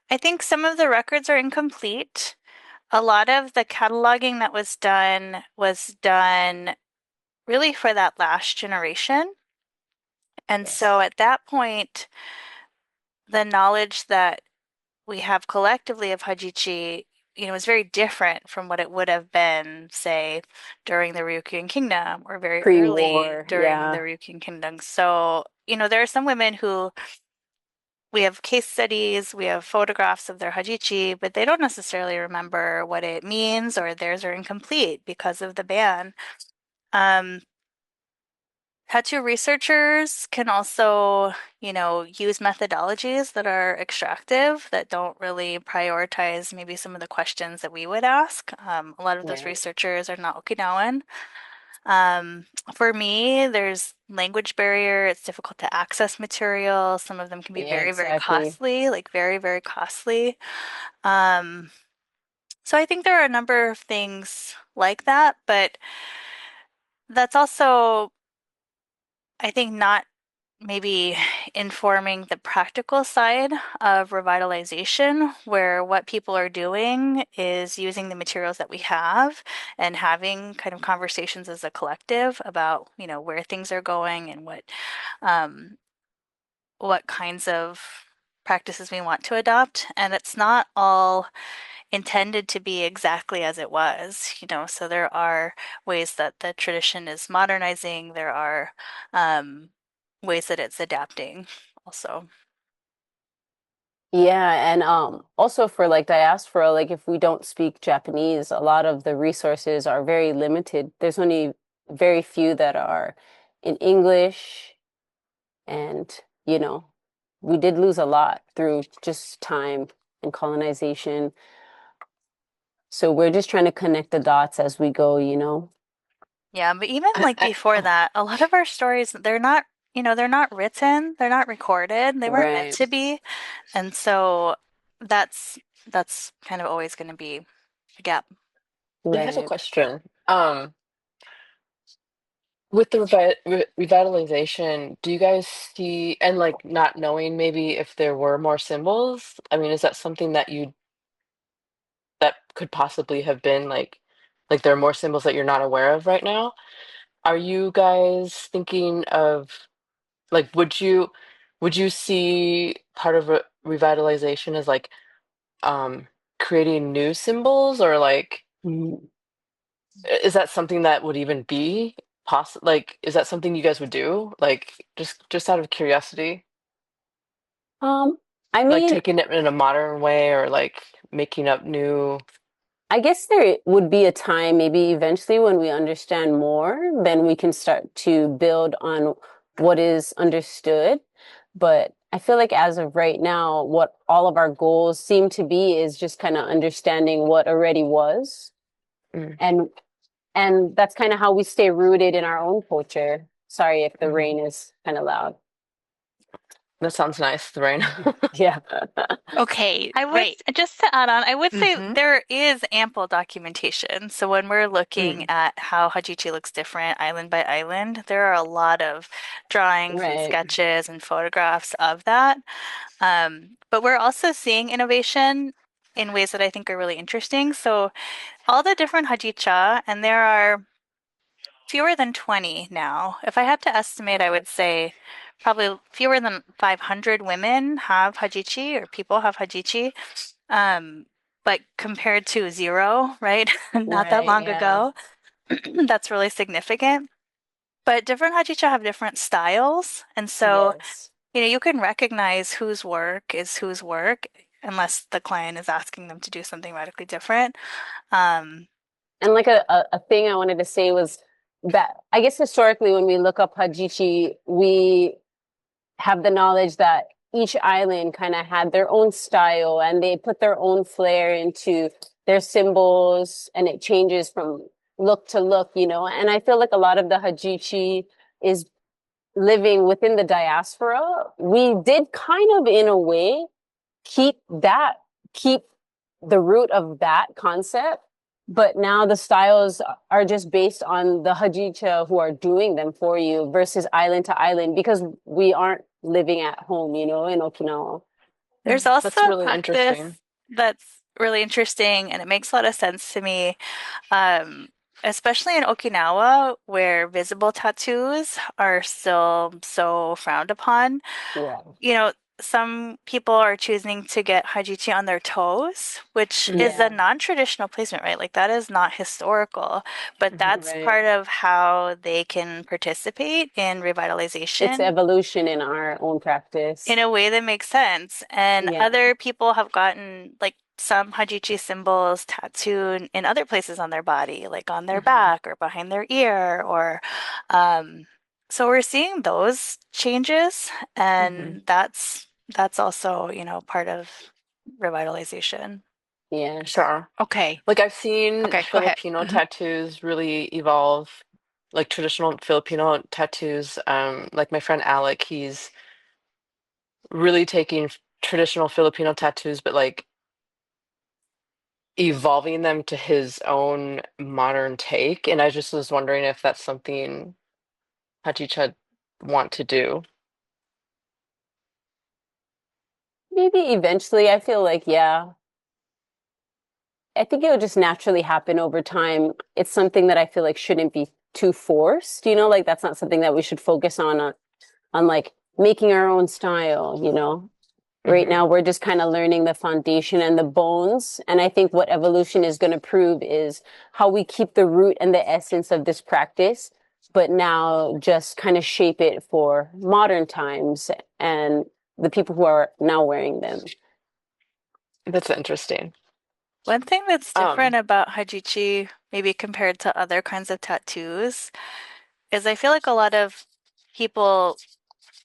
I think some of the records are incomplete. A lot of the cataloging that was done really for that last generation. And so Yes. at that point, the knowledge that we have collectively of Hajichi, is very different from what it would have been, say, during the Ryukyuan Kingdom or very early Pre-war, during the yeah. Ryukyuan Kingdom. So, there are some women who we have case studies, we have photographs of their Hajichi, but they don't necessarily remember what it means, or theirs are incomplete because of the ban. Um, Tattoo researchers can also, use methodologies that are extractive, that don't really prioritize maybe some of the questions that we would ask. A lot of those Right. researchers are not Okinawan. Um, for me, there's language barrier. It's difficult to access material. Some of them can be Yeah, very, very exactly. costly, like very, very costly. Um, so I think there are a number of things like that, but that's also, I think, not maybe informing the practical side of revitalization, where what people are doing is using the materials that we have and having kind of conversations as a collective about, where things are going and um, what kinds of practices we want to adopt. And it's not all intended to be exactly as it was, so there are ways that the tradition is modernizing, there are ways that it's adapting also. Yeah, and also for like diaspora, like if we don't speak Japanese, a lot of the resources are very limited. There's only very few that are in English, and we did lose a lot through just time and colonization. So we're just trying to connect the dots as we go. Yeah, but even like before that, a lot of our stories, they're not written, they're not recorded, they weren't meant Right. to be. And so that's that's kind of always going to be a gap. I have a Right. question. With the revitalization, do you guys see, and like not knowing maybe if there were more symbols? I mean, is that something that you that could possibly have been like there are more symbols that you're not aware of right now? Are you guys thinking of like would you see part of revitalization as like um creating new symbols or like Mm. is that something that would even be possible? Like, is that something you guys would do? Like, just out of curiosity, Um, I like mean, taking it in a modern way or like making up new. I guess there would be a time, maybe eventually, when we understand more, then we can start to build on what is understood. But I feel like as of right now, what all of our goals seem to be is just kind of understanding what already was. Mm, And and that's kind of how we stay rooted in our own culture. Sorry if the mhm. rain is kind of loud. That sounds nice, the rain. Yeah. Okay, I would, right. just to add on, I would say Mm-hmm. there is ample documentation. So when we're looking Mm, at how Hajichi looks different island by island, there are a lot of drawings and Right. sketches and photographs of that. But we're also seeing innovation in ways that I think are really interesting. So all the different Hajicha, and there are fewer than 20 now. If I had to estimate, I would say probably fewer than 500 women have Hajichi or people have Hajichi. Um, but compared to zero, right? Not that Right. long Yeah. ago, that's really significant. But different Hajicha have different styles. And so, Yes. you can recognize whose work is whose work unless the client is asking them to do something radically different. Um, And like a thing I wanted to say was that I guess historically when we look up Hajichi, we have the knowledge that each island kind of had their own style and they put their own flair into their symbols and it changes from look to look, you know. And I feel like a lot of the Hajichi is living within the diaspora. We did kind of in a way keep that, keep the root of that concept. But now the styles are just based on the Hajicha who are doing them for you versus island to island because we aren't living at home, you know, in Okinawa. there's also that's a really practice interesting. that's really interesting and it makes a lot of sense to me. Um, Especially in Okinawa, where visible tattoos are still so frowned upon. Yeah. Some people are choosing to get Hajichi on their toes, which is a Yeah. non-traditional placement, right? Like that is not historical, but that's Right. part of how they can participate in It's revitalization evolution in our own in practice. a way that makes sense. And Yeah. other people have gotten like some Hajichi symbols tattooed in other places on their body, like on their Hmm. back or behind their ear, or um, so we're seeing those changes, Hmm. and that's also, part of revitalization. Yes. Sure. Okay. Like I've seen Okay, go ahead. Filipino Hmm. tattoos really evolve, like traditional Filipino tattoos. Like my friend Alec, he's really taking traditional Filipino tattoos, but like evolving them to his own modern take. And I just was wondering if that's something Hachicha want to do. Maybe eventually I feel like, yeah, I think it would just naturally happen over time. It's something that I feel like shouldn't be too forced, you know, like that's not something that we should focus on like making our own style, you know. Right Hmm. now we're just kind of learning the foundation and the bones, and I think what evolution is going to prove is how we keep the root and the essence of this practice, but now just kind of shape it for modern times and the people who are now wearing them. That's interesting. One thing that's different Um, about Hajichi, maybe compared to other kinds of tattoos, is I feel like a lot of people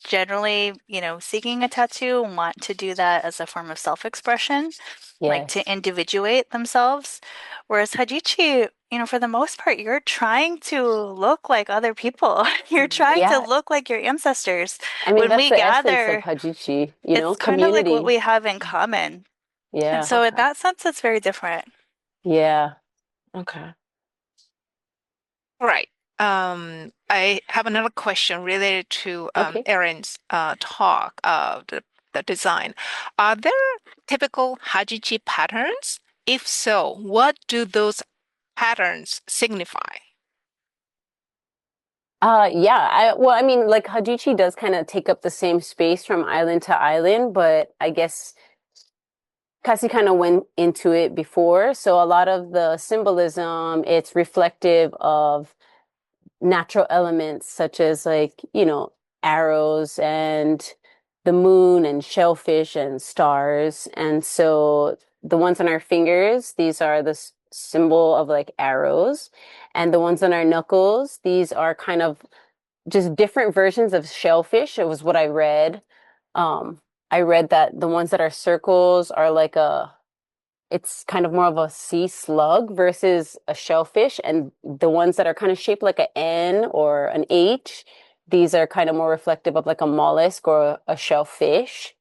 generally, seeking a tattoo want to do that as a form of self-expression, like to Yes. individuate themselves. Whereas Hajichi, for the most part, you're trying to look like other people. You're trying to Yeah. look like your ancestors. I mean, When that's we the essence of gather, Hajichi, you know, it's kind of like what community. we have in common. And Yeah. so in that sense, it's very different. Yeah. Okay. All right. I have another question related to Okay. Erin's talk of the design. Are there typical Hajichi patterns? If so, what do those patterns signify? Yeah, I mean, like Hajichi does kind of take up the same space from island to island, but I guess Cassie kind of went into it before. So a lot of the symbolism, it's reflective of natural elements such as like, arrows and the moon and shellfish and stars. And so the ones on our fingers, these are the symbol of like arrows. And the ones on our knuckles, these are kind of just different versions of shellfish. It was what I read. Um, I read that the ones that are circles are like it's kind of more of a sea slug versus a shellfish. And the ones that are kind of shaped like an N or an H, these are kind of more reflective of like a mollusk or a shellfish.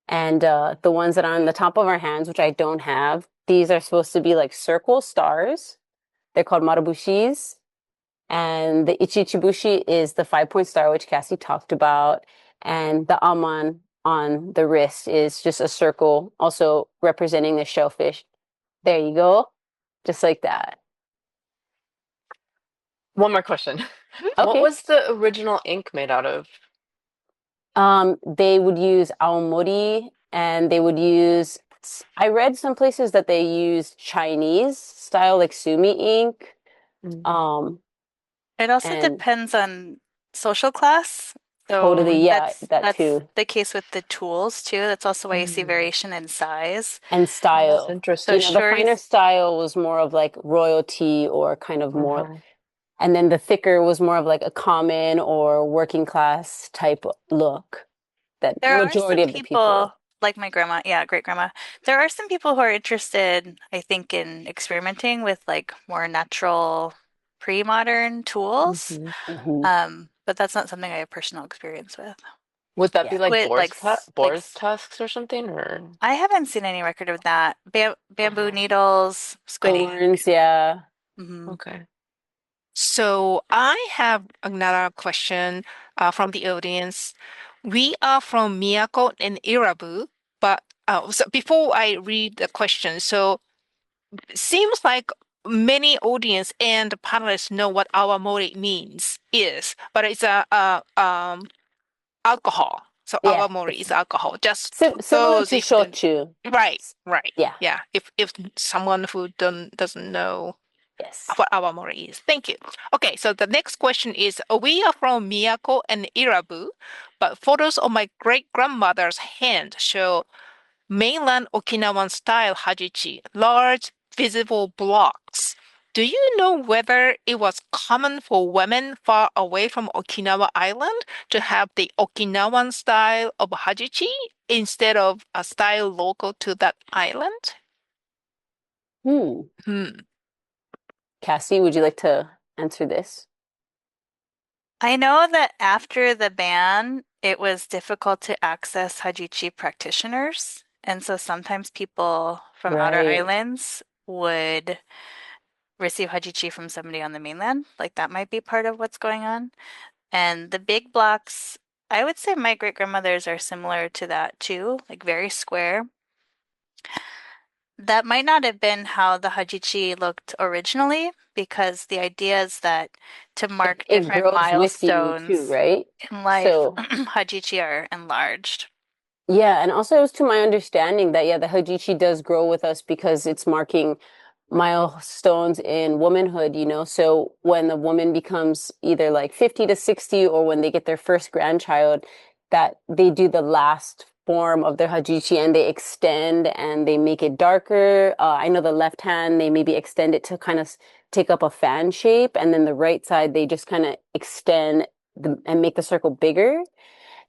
And the ones that are on the top of our hands, which I don't have, these are supposed to be like circle stars. They're called marabushis. And the Ichichibushi is the 5-point star, which Cassie talked about. And the Aman on the wrist is just a circle, also representing the shellfish. There you go. Just like that. One more question. What Okay. was the original ink made out of? They would use aomori and they would use, I read some places that they used Chinese style, like sumi ink. Mm. Um, It also and depends on social class. So totally, yeah, that's that that's too. the case with the tools too. That's also why you see Mm. variation in size. And That's style. So interesting. The finer Shuri's, style was more of like royalty or kind of more, Uh-huh. and then the thicker was more of like a common or working class type look that there are some majority of the people people. like my grandma, yeah, great grandma. There are some people who are interested, I think, in experimenting with like more natural pre-modern tools. Hmm. Hmm. But that's not something I have personal experience with. Would that be Yeah. like With like boar's tusks or something, or? I haven't seen any record of that. Bamboo Uh-huh. needles, squiddy. Thorns, yeah. Hmm. Okay. So I have another question from the audience. We are from Miyako and Irabu, but so before I read the question, so it seems like many audience and panelists know what awamori means is, but it's alcohol. So Yeah. awamori It's is alcohol. Just similar those to if the shochu. right, right, Yeah. yeah. If someone who doesn't know Yes. what awamori is. Thank you. Okay, so the next question is, we are from Miyako and Irabu, but photos of my great-grandmother's hand show mainland Okinawan style Hajichi, large visible blocks. Do you know whether it was common for women far away from Okinawa Island to have the Okinawan style of Hajichi instead of a style local to that island? Hmm. Hmm. Cassie, would you like to answer this? I know that after the ban, it was difficult to access Hajichi practitioners. And so sometimes people from outer Right. islands would receive Hajichi from somebody on the mainland. Like that might be part of what's going on. And the big blocks, I would say my great grandmothers are similar to that too, like very square. That might not have been how the Hajichi looked originally, because the idea is that to mark It different grows with you too, milestones right? in life, So Hajichi are enlarged. yeah, and also it was to my understanding that yeah, the Hajichi does grow with us because it's marking milestones in womanhood, So when the woman becomes either like 50 to 60 or when they get their first grandchild, that they do the last form of their Hajichi and they extend and they make it darker. I know the left hand, they maybe extend it to kind of take up a fan shape, and then the right side, they just kind of extend and make the circle bigger.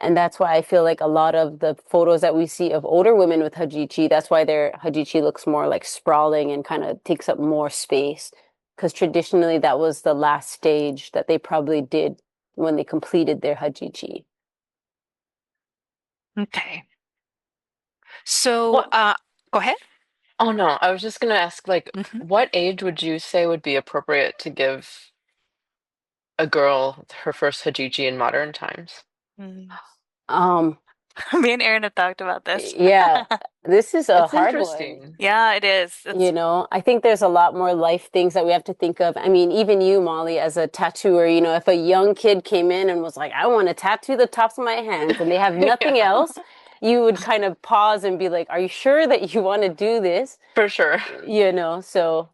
And that's why I feel like a lot of the photos that we see of older women with Hajichi, that's why their Hajichi looks more like sprawling and kind of takes up more space. Because traditionally, that was the last stage that they probably did when they completed their Hajichi. Okay. So, What go ahead. Oh no, I was just gonna ask, like, Mhm. what age would you say would be appropriate to give a girl her first Hajichi in modern times? Mm. Um, Me and Erin have talked about this. yeah, this is a That's hard one. interesting. Yeah, it is. You It's know, I think there's a lot more life things that we have to think of. I mean, even you, Molly, as a tattooer, you know, if a young kid came in and was like, I want to tattoo the tops of my hands and they have nothing Yeah, else, you would kind of pause and be like, are you sure that you want to do this? for sure. You know, so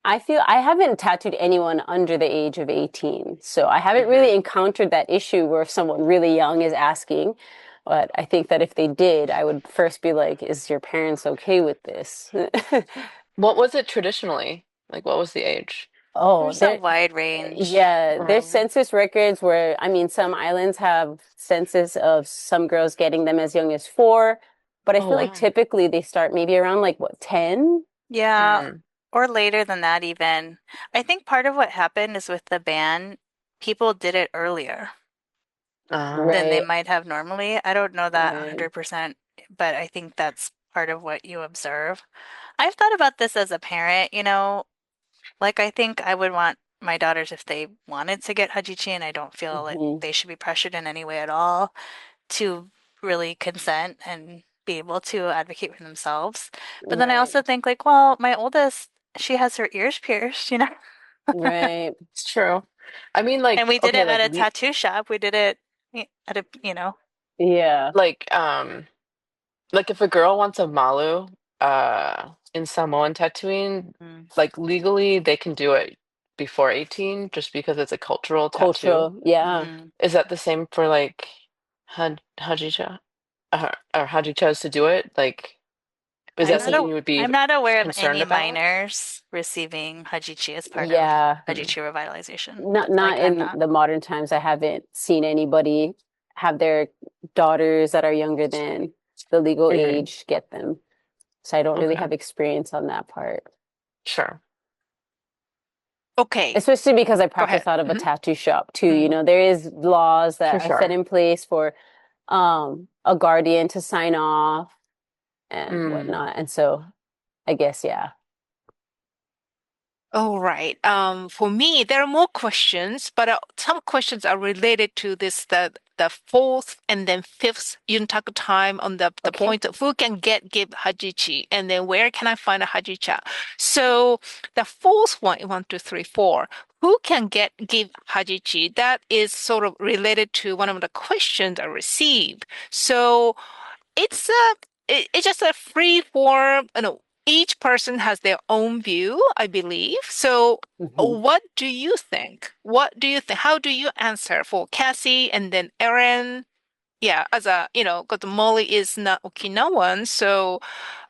I feel I haven't tattooed anyone under the age of 18. So I haven't Hmm. really encountered that issue where someone really young is asking. But I think that if they did, I would first be like, is your parents okay with this? What was it traditionally? Like, what was the age? Oh, there's a there, wide range. yeah, there's Um, census records where, I mean, some islands have census of some girls getting them as young as 4, but I oh feel like wow. typically they start maybe around like what, 10? Yeah, Mm. or later than that even. I think part of what happened is with the ban, people did it earlier than they Ah, Right, might have normally. I don't know that right. 100%, but I think that's part of what you observe. I've thought about this as a parent, like I think I would want my daughters if they wanted to get Hajichi, and I don't feel like Hmm. they should be pressured in any way at all to really consent and be able to advocate for themselves. But then I Right, also think like, well, my oldest, she has her ears pierced. right. it's true. I mean, And like, we did okay, it at a tattoo shop. We did it at a. Yeah. like, like if a girl wants a malu, in Samoan tattooing, Mm. like legally they can do it before 18 just because it's a cultural tattoo. Cultural, yeah. Mhm. Is that the same for like Hajicha? Or Hajichas to do it? Like, is I'm that not Y- something a, you would be I'm not aware of concerned any about? minors receiving Hajichi as part of Yeah. Hmm. Hajichi revitalization. Not Like I'm in not. the modern times. I haven't seen anybody have their daughters that are younger than the legal Hmm. age get them. So I don't really Okay, have experience on that part. sure. Okay, Especially because I go practice ahead. out of a Mhm. tattoo shop too. You Mm. know, there is laws For that are set sure. in place for a guardian to sign off and Mm. whatnot. And so I guess yeah. All right. For me, there are more questions, but some questions are related to this the fourth and then fifth yuntaka time on the Okay. point of who can give hajichi, and then where can I find a hajicha? So the fourth one, 1, 2, 3, 4, who can give hajichi? That is sort of related to one of the questions I received. So it's it's just a free form, each person has their own view, I believe. So Hmm. what do you think? What do you think? How do you answer for Cassie and then Erin? Yeah, as because Molly is not Okinawan, so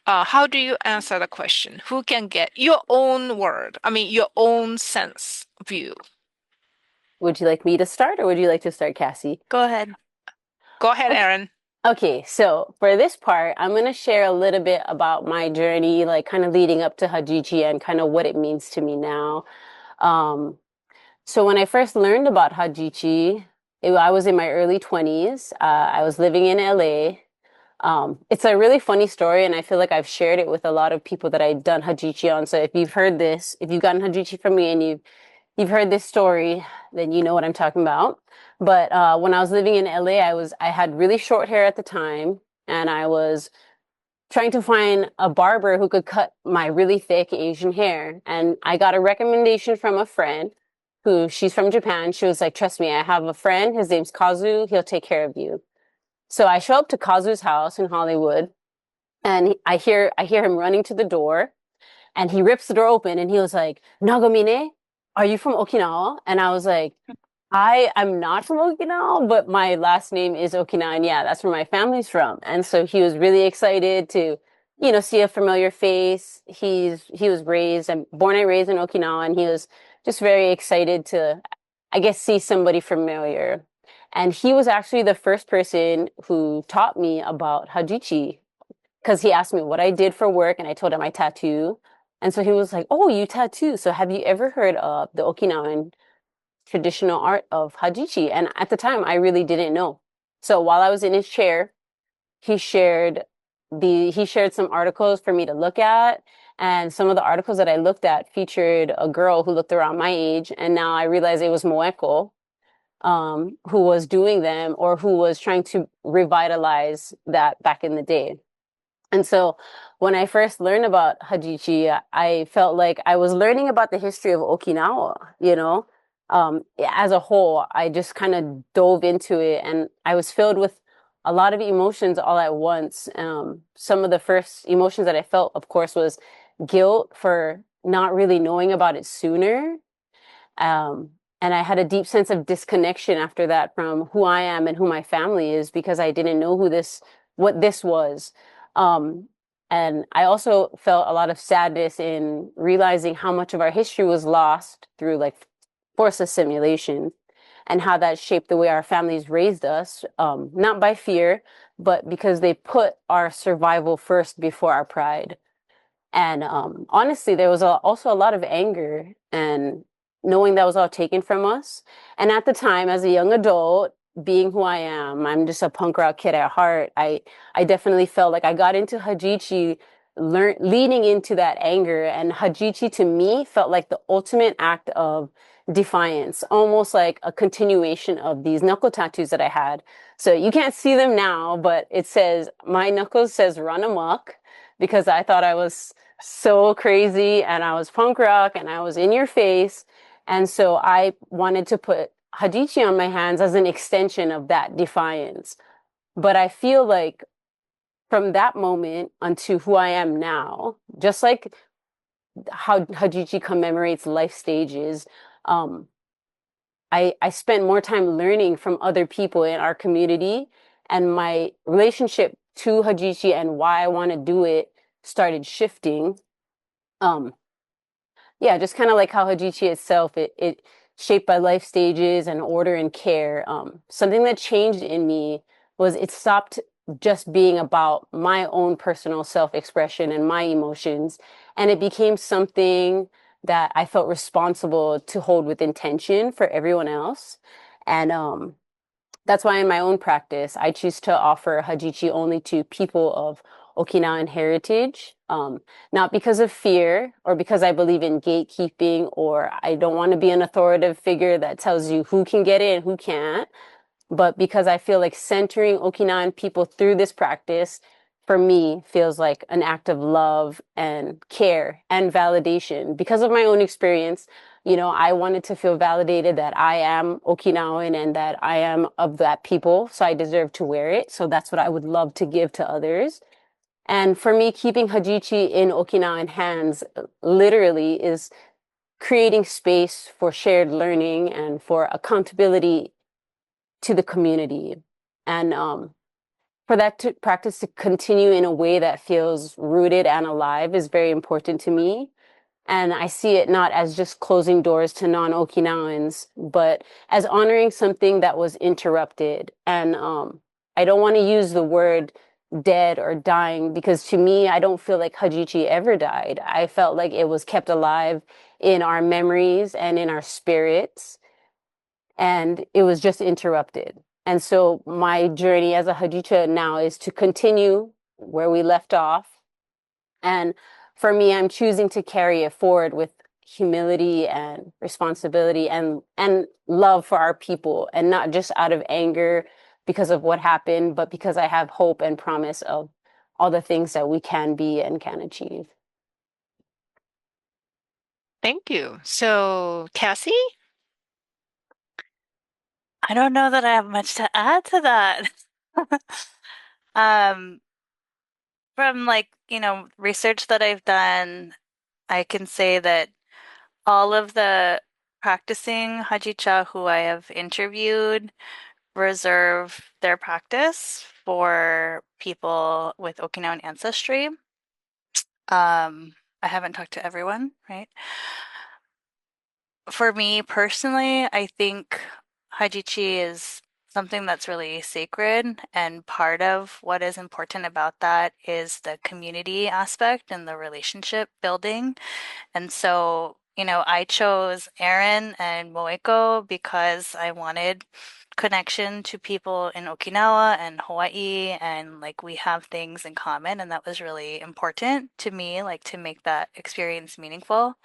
how do you answer the question? Who can get your own word? I mean, your own sense view. Would you like me to start or would you like to start, Cassie? Go ahead. Go ahead, Okay. Erin. Okay, so for this part, I'm going to share a little bit about my journey, like kind of leading up to Hajichi and kind of what it means to me now. Um, so when I first learned about Hajichi, I was in my early 20s. I was living in LA. It's a really funny story, and I feel like I've shared it with a lot of people that I've done Hajichi on. So if you've heard this, if you've gotten Hajichi from me and you've heard this story, then you know what I'm talking about. But when I was living in LA, I had really short hair at the time, and I was trying to find a barber who could cut my really thick Asian hair. And I got a recommendation from a friend who she's from Japan. She was like, "Trust me, I have a friend. His name's Kazu. He'll take care of you." So I show up to Kazu's house in Hollywood, and I hear him running to the door, and he rips the door open, and he was like, "Nagamine, are you from Okinawa?" And I was like, I am not from Okinawa, but my last name is Okinawa, and yeah, that's where my family's from. And so he was really excited to, see a familiar face. He was raised and born and raised in Okinawa, and he was just very excited to, I guess, see somebody familiar. And he was actually the first person who taught me about Hajichi because he asked me what I did for work, and I told him I tattoo. And so he was like, "Oh, you tattoo? So have you ever heard of the Okinawan traditional art of Hajichi?" And at the time, I really didn't know. So while I was in his chair, he shared he shared some articles for me to look at, and some of the articles that I looked at featured a girl who looked around my age, and now I realize it was Moeko, who was doing them or who was trying to revitalize that back in the day. And so when I first learned about Hajichi, I felt like I was learning about the history of Okinawa, as a whole. I just kind of dove into it and I was filled with a lot of emotions all at once. Some of the first emotions that I felt, of course, was guilt for not really knowing about it sooner. Um, and I had a deep sense of disconnection after that from who I am and who my family is because I didn't know what this was. Um, and I also felt a lot of sadness in realizing how much of our history was lost through like forced assimilation and how that shaped the way our families raised us, not by fear, but because they put our survival first before our pride. And honestly, there was also a lot of anger and knowing that was all taken from us. And at the time, as a young adult, being who I am, I'm just a punk rock kid at heart. I definitely felt like I got into Hajichi, leaning into that anger. And Hajichi to me felt like the ultimate act of defiance, almost like a continuation of these knuckle tattoos that I had. So you can't see them now, but it says, my knuckles says run amok because I thought I was so crazy and I was punk rock and I was in your face. And so I wanted to put Hajichi on my hands as an extension of that defiance. But I feel like from that moment unto who I am now, just like how Hajichi commemorates life stages, um, I spent more time learning from other people in our community, and my relationship to Hajichi and why I want to do it started shifting. Um, yeah, just kind of like how Hajichi itself, it shaped by life stages and order and care. Something that changed in me was it stopped just being about my own personal self-expression and my emotions, and it became something that I felt responsible to hold with intention for everyone else. And that's why in my own practice, I choose to offer Hajichi only to people of Okinawan heritage, not because of fear or because I believe in gatekeeping or I don't want to be an authoritative figure that tells you who can get in, who can't, but because I feel like centering Okinawan people through this practice for me feels like an act of love and care and validation because of my own experience. I wanted to feel validated that I am Okinawan and that I am of that people, so I deserve to wear it. So that's what I would love to give to others. And for me, keeping Hajichi in Okinawan hands literally is creating space for shared learning and for accountability to the community. And for that practice to continue in a way that feels rooted and alive is very important to me. And I see it not as just closing doors to non-Okinawans, but as honoring something that was interrupted. And I don't want to use the word dead or dying because to me, I don't feel like Hajichi ever died. I felt like it was kept alive in our memories and in our spirits, and it was just interrupted. And so my journey as a Hajicha now is to continue where we left off. And for me, I'm choosing to carry it forward with humility and responsibility and love for our people, and not just out of anger because of what happened, but because I have hope and promise of all the things that we can be and can achieve. Thank you. So, Cassie? I don't know that I have much to add to that. Um, from research that I've done, I can say that all of the practicing Hajicha who I have interviewed reserve their practice for people with Okinawan ancestry. I haven't talked to everyone, right? For me personally, I think Hajichi is something that's really sacred, and part of what is important about that is the community aspect and the relationship building. And so I chose Erin and Moeko because I wanted connection to people in Okinawa and Hawaii, and like we have things in common, and that was really important to me, like to make that experience meaningful.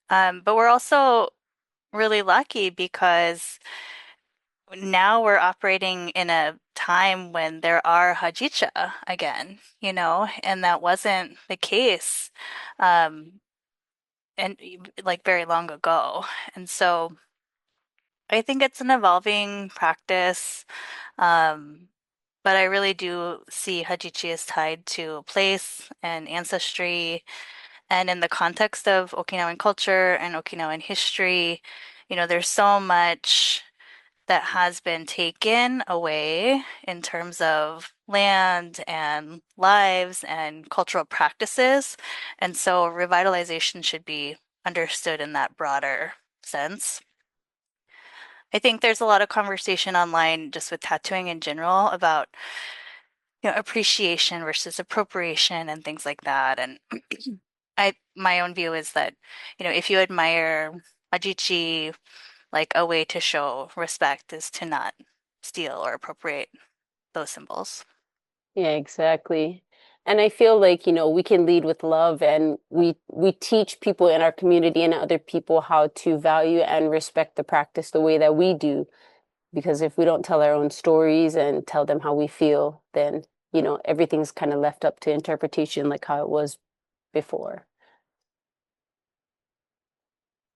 But we're also really lucky because now we're operating in a time when there are Hajicha again, and that wasn't the case. Um, and like very long ago. And so I think it's an evolving practice. Um, but I really do see Hajichi as tied to place and ancestry. And in the context of Okinawan culture and Okinawan history, there's so much that has been taken away in terms of land and lives and cultural practices. And so revitalization should be understood in that broader sense. I think there's a lot of conversation online just with tattooing in general about appreciation versus appropriation and things like that. And my own view is that, if you admire Hajichi, like a way to show respect is to not steal or appropriate those symbols. Yeah, exactly. And I feel like, we can lead with love, and we teach people in our community and other people how to value and respect the practice the way that we do. Because if we don't tell our own stories and tell them how we feel, then, everything's kind of left up to interpretation like how it was before.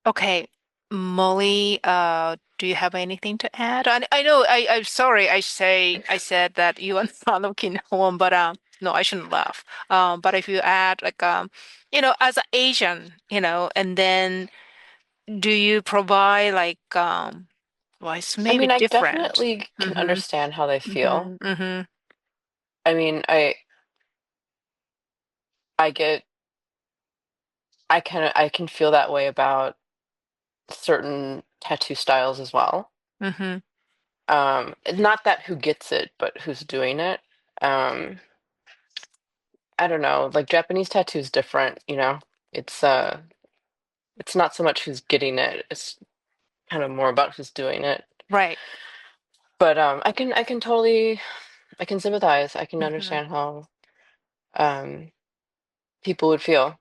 Okay, Molly, do you have anything to add? I know I'm sorry I said that you are not Okinawan, but no, I shouldn't laugh. But if you add like as an Asian, and then do you provide like well, it's I maybe mean, I different. definitely can Mm-hmm. understand how they feel. Mm-hmm. Mm-hmm. I mean, I get I can feel that way about certain tattoo styles as well. Mm-hmm. Not that who gets it, but who's doing it. Um, I don't know, like Japanese tattoo is different, you know. It's it's not so much who's getting it, it's kind of more about who's doing it. Right. But I can sympathize. I can Mm-hmm. understand how um people would feel,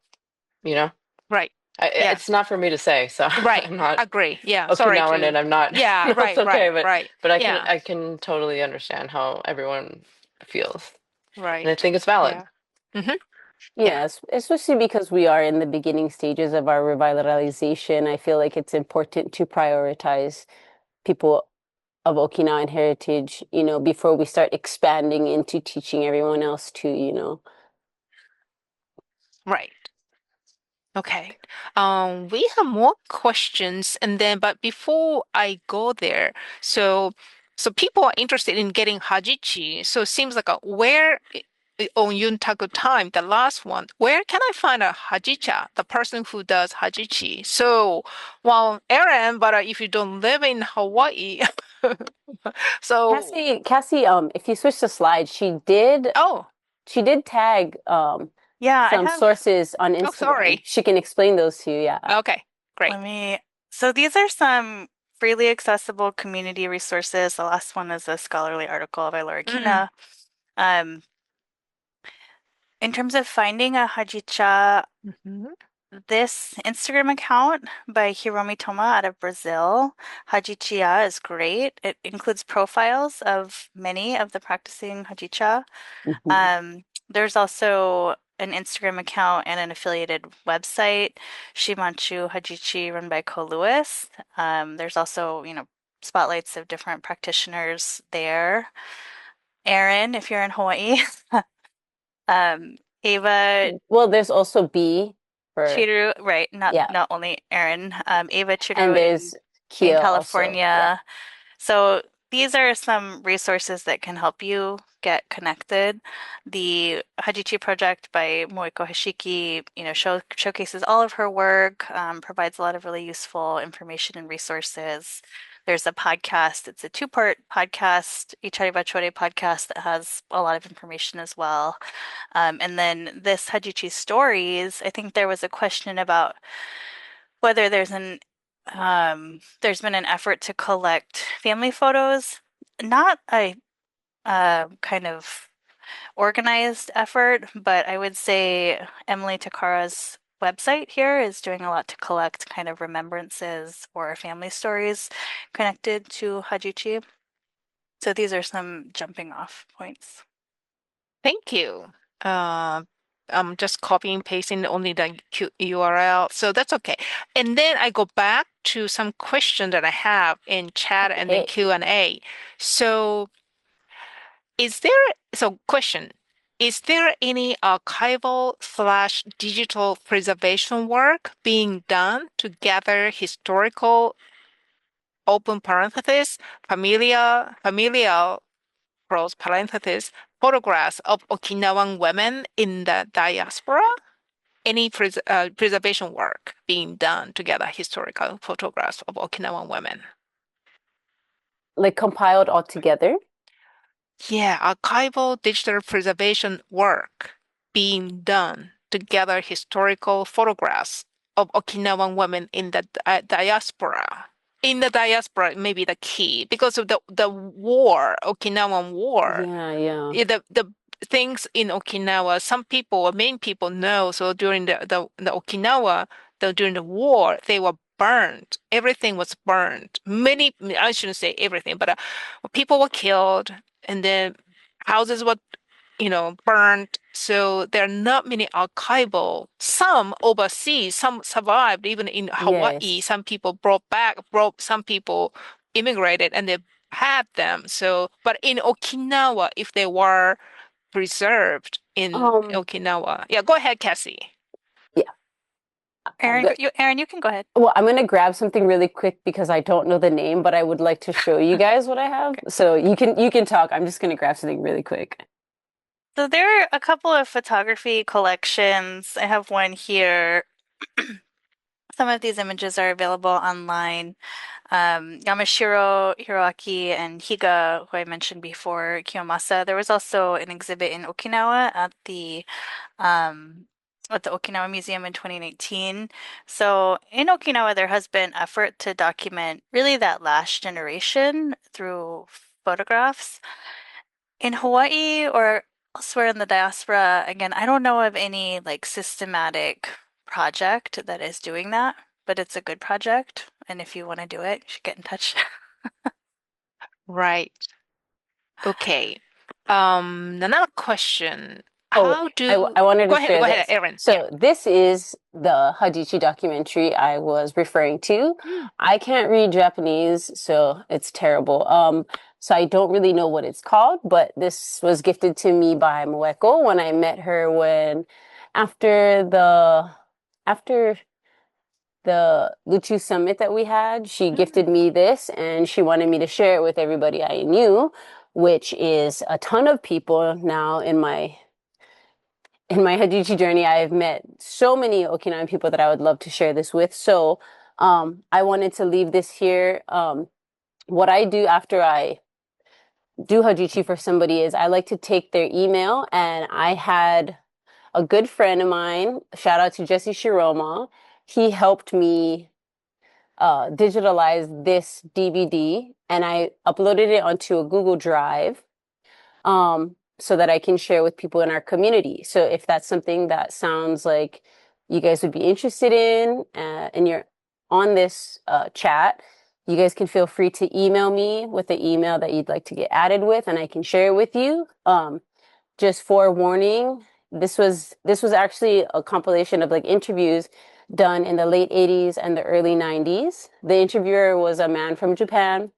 you know. Right. Yeah. It's not for me to say, so Right. I'm not Agree. Yeah. Sorry Okinawan to. and I'm not Yeah. no, it's Right. okay, Right. Right. but Yeah. I can totally understand how everyone feels. And I Right. think it's valid. Yeah. Mm-hmm. Yeah. Yes, especially because we are in the beginning stages of our revitalization. I feel like it's important to prioritize people of Okinawan heritage, before we start expanding into teaching everyone else too. Right. Okay. We have more questions, and then, but before I go there, so people are interested in getting Hajichi. So it seems like on Yuntaku time, the last one, where can I find a Hajicha, the person who does Hajichi? So, well, Aaron, but if you don't live in Hawaii, so Cassie, if you switch the slide, oh, she did tag Yeah, I some have, sources on oh, Instagram. sorry. She can explain those to you. Yeah. Okay, great. let me, so these are some freely accessible community resources. The last one is a scholarly article by Laura Mm, Kina. Um, in terms of finding a Hajicha, mhm, this Instagram account by Hiromi Toma out of Brazil, Hajichiya, is great. It includes profiles of many of the practicing Hajicha. Mhm. There's also an Instagram account and an affiliated website, Shimanchu Hajichi, run by Co Lewis. There's also, spotlights of different practitioners there. Erin, if you're in Hawaii, Ava Well, there's also B for, Chiru, right? Not yeah, not only Erin, Ava and Chiru there's in Kia also. Yeah. California. So these are some resources that can help you get connected. The Hajichi project by Moiko Hashiki, showcases all of her work, provides a lot of really useful information and resources. There's a podcast. It's a two-part podcast, Ichari Bachore podcast that has a lot of information as well. And then this Hajichi Stories, I think there was a question about whether there's been an effort to collect family photos, not a kind of organized effort, but I would say Emily Takara's website here is doing a lot to collect kind of remembrances or family stories connected to Hajichi. So these are some jumping off points. Thank you. I'm just copying and pasting only the URL, so that's okay. And then I go back to some question that I have in chat and then Okay. Q&A. So question, is there any archival slash digital preservation work being done to gather historical open parenthesis, familial close parenthesis, photographs of Okinawan women in the diaspora? Any preservation work being done to gather historical photographs of Okinawan women? Like compiled all together? Yeah, archival digital preservation work being done to gather historical photographs of Okinawan women in the diaspora. In the diaspora may be the key because of the war, Okinawan war. Yeah. The things in Okinawa, some people or many people know. So during the Okinawa, during the war, they were burned. Everything was burned. Many, I shouldn't say everything, but people were killed, and then houses were, burned. So there are not many archival. Some overseas, some survived. Even in Hawaii, Yes. some people some people immigrated, and they had them. So, but in Okinawa, if they were preserved in Um, Okinawa, yeah, go ahead, Cassie. yeah. Erin, you can go ahead. Well, I'm gonna grab something really quick because I don't know the name, but I would like to show you guys what I have. Okay. So you can talk. I'm just gonna grab something really quick. So there are a couple of photography collections. I have one here. Some of these images are available online. Yamashiro Hiroaki and Higa, who I mentioned before, Kiyomasa. There was also an exhibit in Okinawa um, at the Okinawa Museum in 2019. So in Okinawa, there has been effort to document really that last generation through photographs. In Hawaii or elsewhere in the diaspora, again, I don't know of any like systematic project that is doing that, but it's a good project. And if you want to do it, you should get in touch. Right. Okay. Another question. Oh, I wanted Go to ahead, share go ahead, this. Erin. Yeah. So this is the Hajichi documentary I was referring to. Mm. I can't read Japanese, so it's terrible. So I don't really know what it's called, but this was gifted to me by Moeko when I met her after the after the Luchu summit that we had. She Mm. gifted me this and she wanted me to share it with everybody I knew, which is a ton of people now in my Hajichi journey. I have met so many Okinawan people that I would love to share this with. So I wanted to leave this here. What I do after I do Hajichi for somebody is I like to take their email, and I had a good friend of mine, shout out to Jesse Shiroma. He helped me digitalize this DVD, and I uploaded it onto a Google Drive. So that I can share with people in our community. So if that's something that sounds like you guys would be interested in, and you're on this chat, you guys can feel free to email me with the email that you'd like to get added with, and I can share it with you. Just forewarning, this was actually a compilation of like interviews done in the late 80s and the early 90s. The interviewer was a man from Japan,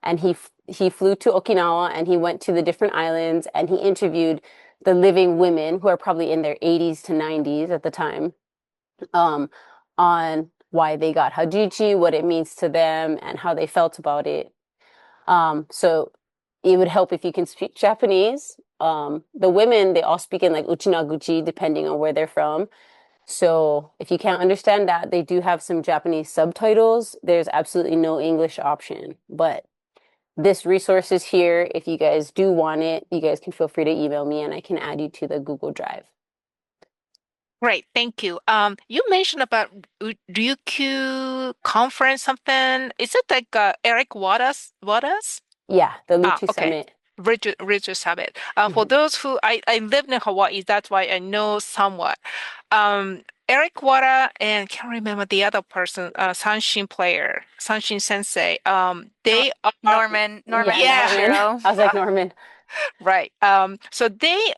and he flew to Okinawa and he went to the different islands and he interviewed the living women who are probably in their 80s to 90s at the time, um, on why they got Hajichi, what it means to them, and how they felt about it. So it would help if you can speak Japanese. The women, they all speak in like Uchinaguchi, depending on where they're from. So if you can't understand that, they do have some Japanese subtitles. There's absolutely no English option, but this resource is here. If you guys do want it, you guys can feel free to email me and I can add you to the Google Drive. Great, thank you. You mentioned about Ryukyu conference something. Is it like Eric Wada's? Yeah, the Ah, Lutu okay. Summit. Richard Sabat. For Mhm. those who I lived in Hawaii, that's why I know somewhat. Eric Wada and can't remember the other person, Sanshin player, Sanshin Sensei. Nor- They are Yeah, Norman yeah. Norman. Mashiro. I was like, Norman. Right. So they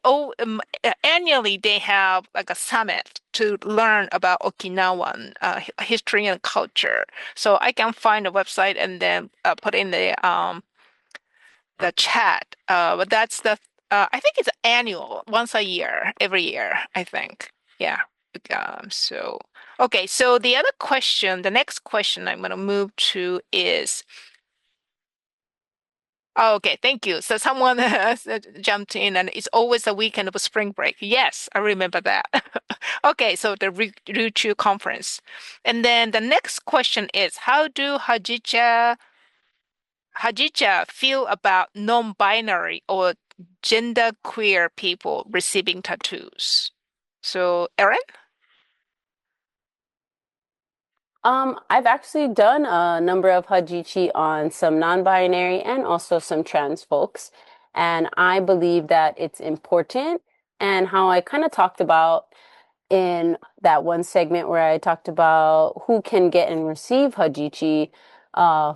annually they have like a summit to learn about Okinawan history and culture. So I can find a website and then put in the chat. But that's the I think it's annual, once a year, every year, I think. Yeah. So okay, so the other question, the next question I'm gonna move to is oh, okay, thank you. So someone has jumped in, and it's always a weekend of spring break. Yes, I remember that. Okay, so the Ryuchu conference. And then the next question is, how do Hajicha feel about non-binary or genderqueer people receiving tattoos? So, Erin? I've actually done a number of Hajichi on some non-binary and also some trans folks, and I believe that it's important. And how I kind of talked about in that one segment where I talked about who can get and receive Hajichi,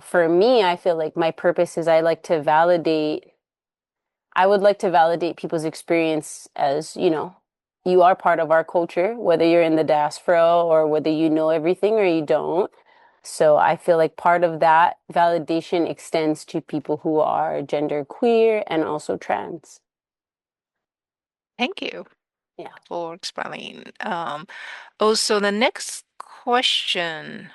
for me, I feel like my purpose is I would like to validate people's experience as, you are part of our culture, whether you're in the diaspora or whether you know everything or you don't. So I feel like part of that validation extends to people who are gender queer and also trans. Thank you Yeah. for explaining. Also, the next question.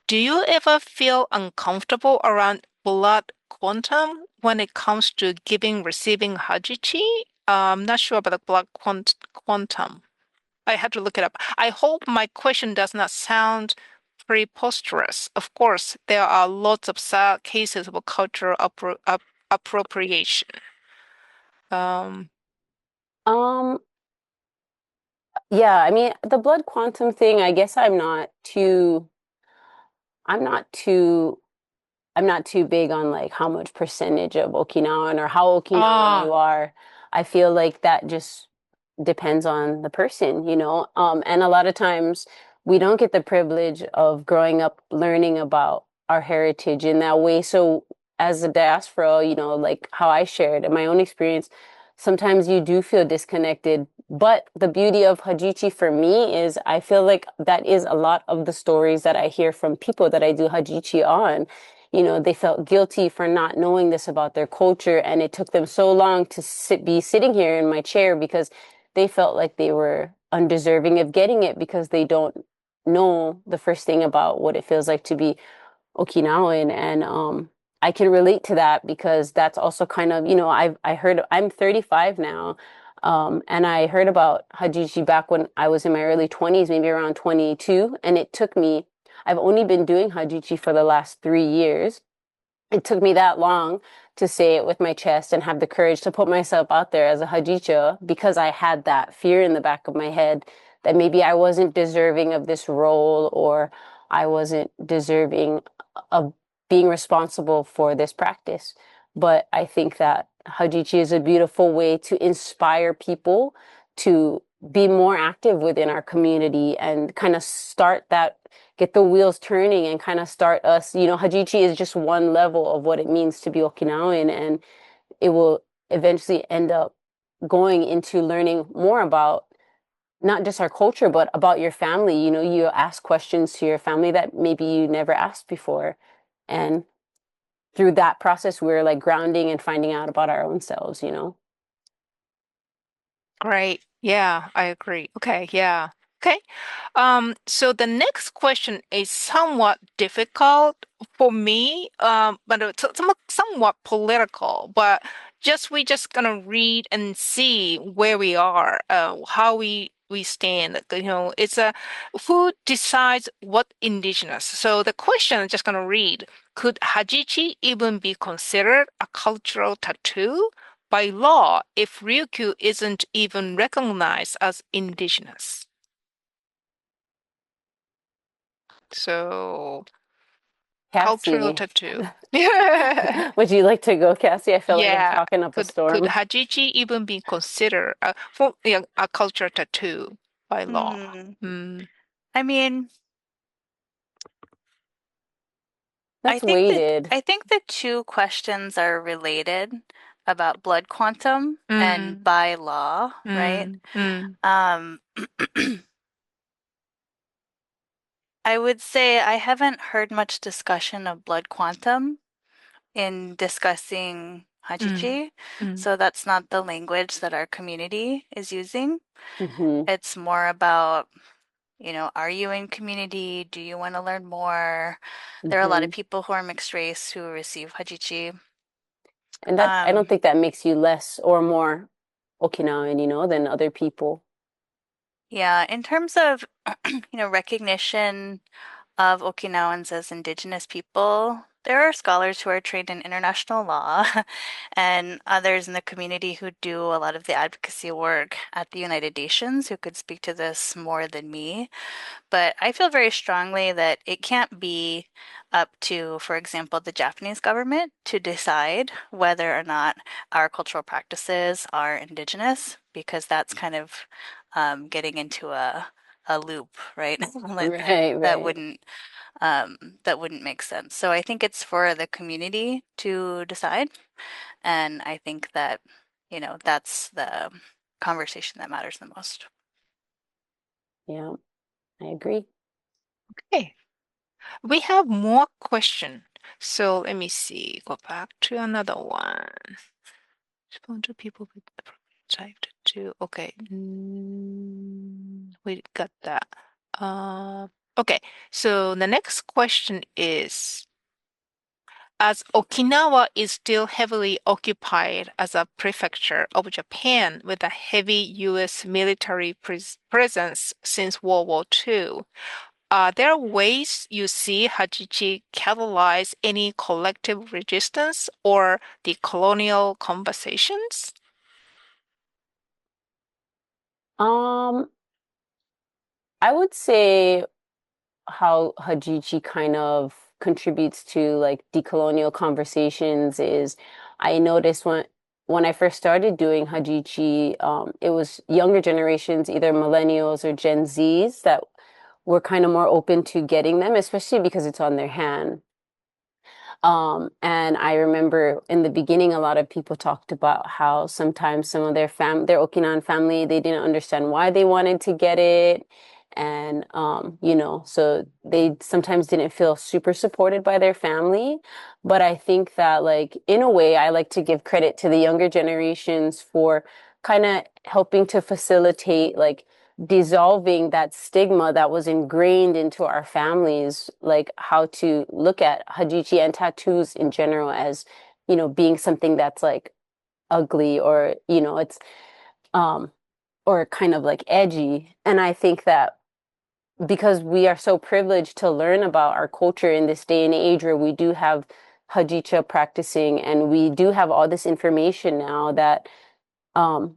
Do you ever feel uncomfortable around blood quantum when it comes to giving, receiving Hajichi? I'm not sure about the blood quantum. I had to look it up. I hope my question does not sound preposterous. Of course, there are lots of sad cases of cultural appropriation. Um, Um, yeah, I mean, the blood quantum thing, I guess I'm not too I'm not too big on like how much percentage of Okinawan or how Okinawan you ah, are. I feel like that just depends on the person, you know? And a lot of times we don't get the privilege of growing up learning about our heritage in that way. So as a diaspora, like how I shared in my own experience, sometimes you do feel disconnected. But the beauty of Hajichi for me is I feel like that is a lot of the stories that I hear from people that I do Hajichi on. They felt guilty for not knowing this about their culture, and it took them so long to be sitting here in my chair because they felt like they were undeserving of getting it because they don't know the first thing about what it feels like to be Okinawan. And I can relate to that because that's also kind of, I heard I'm 35 now. And I heard about Hajichi back when I was in my early 20s, maybe around 22. And I've only been doing Hajichi for the last 3 years. It took me that long to say it with my chest and have the courage to put myself out there as a Hajicha because I had that fear in the back of my head that maybe I wasn't deserving of this role or I wasn't deserving of being responsible for this practice. But I think that Hajichi is a beautiful way to inspire people to be more active within our community and kind of get the wheels turning and kind of start us. Hajichi is just one level of what it means to be Okinawan, and it will eventually end up going into learning more about not just our culture, but about your family. You ask questions to your family that maybe you never asked before. And through that process, we're like grounding and finding out about our own selves. great. Yeah, I agree. Okay, yeah. Okay. So the next question is somewhat difficult for me, but it's somewhat political, but we just gonna read and see where we are, how we stand. It's who decides what indigenous. So the question I'm just gonna read, could Hajichi even be considered a cultural tattoo? By law if Ryukyu isn't even recognized as indigenous. So cultural Cassie, tattoo. would you like to go, Cassie? I feel like I'm Yeah. talking up a Could storm. Hajichi even be considered a cultural tattoo by law? Mm. I mean, That's weighted. I think the two questions are related about blood quantum and Mm. by law, right? Mm. Mm. Um, I would say I haven't heard much discussion of blood quantum in discussing Mm. Hajichi, Mm. so that's not the language that our community is using. Hmm. It's more about, are you in community? Do you want to learn more? There are a lot of Hmm. people who are mixed race who receive Hajichi. And that, I don't Um, think that makes you less or more Okinawan, than other people. yeah, in terms of, recognition of Okinawans as Indigenous people, there are scholars who are trained in international law and others in the community who do a lot of the advocacy work at the United Nations who could speak to this more than me. But I feel very strongly that it can't be up to, for example, the Japanese government to decide whether or not our cultural practices are indigenous, because that's kind of getting into a loop, right? Right, That right. wouldn't make sense. So I think it's for the community to decide, and I think that, that's the conversation that matters the most. Yeah, I agree. Okay. We have more question. So let me see. Go back to another one. Respond to people with appropriate type tattoo. Okay. We got that. Okay. So the next question is, as Okinawa is still heavily occupied as a prefecture of Japan with a heavy U.S. military presence since World War II, are there ways you see Hajichi catalyze any collective resistance or the colonial conversations? Um, I would say how Hajichi kind of contributes to like decolonial conversations is I noticed when I first started doing Hajichi, it was younger generations, either millennials or Gen Zs, that were kind of more open to getting them, especially because it's on their hand. And I remember in the beginning, a lot of people talked about how sometimes some of their Okinawan family, they didn't understand why they wanted to get it. And, so they sometimes didn't feel super supported by their family. But I think that, like, in a way, I like to give credit to the younger generations for kind of helping to facilitate, like, dissolving that stigma that was ingrained into our families, like how to look at Hajichi and tattoos in general as, being something that's like ugly or, it's um or kind of like edgy. And I think that because we are so privileged to learn about our culture in this day and age where we do have Hajicha practicing and we do have all this information now that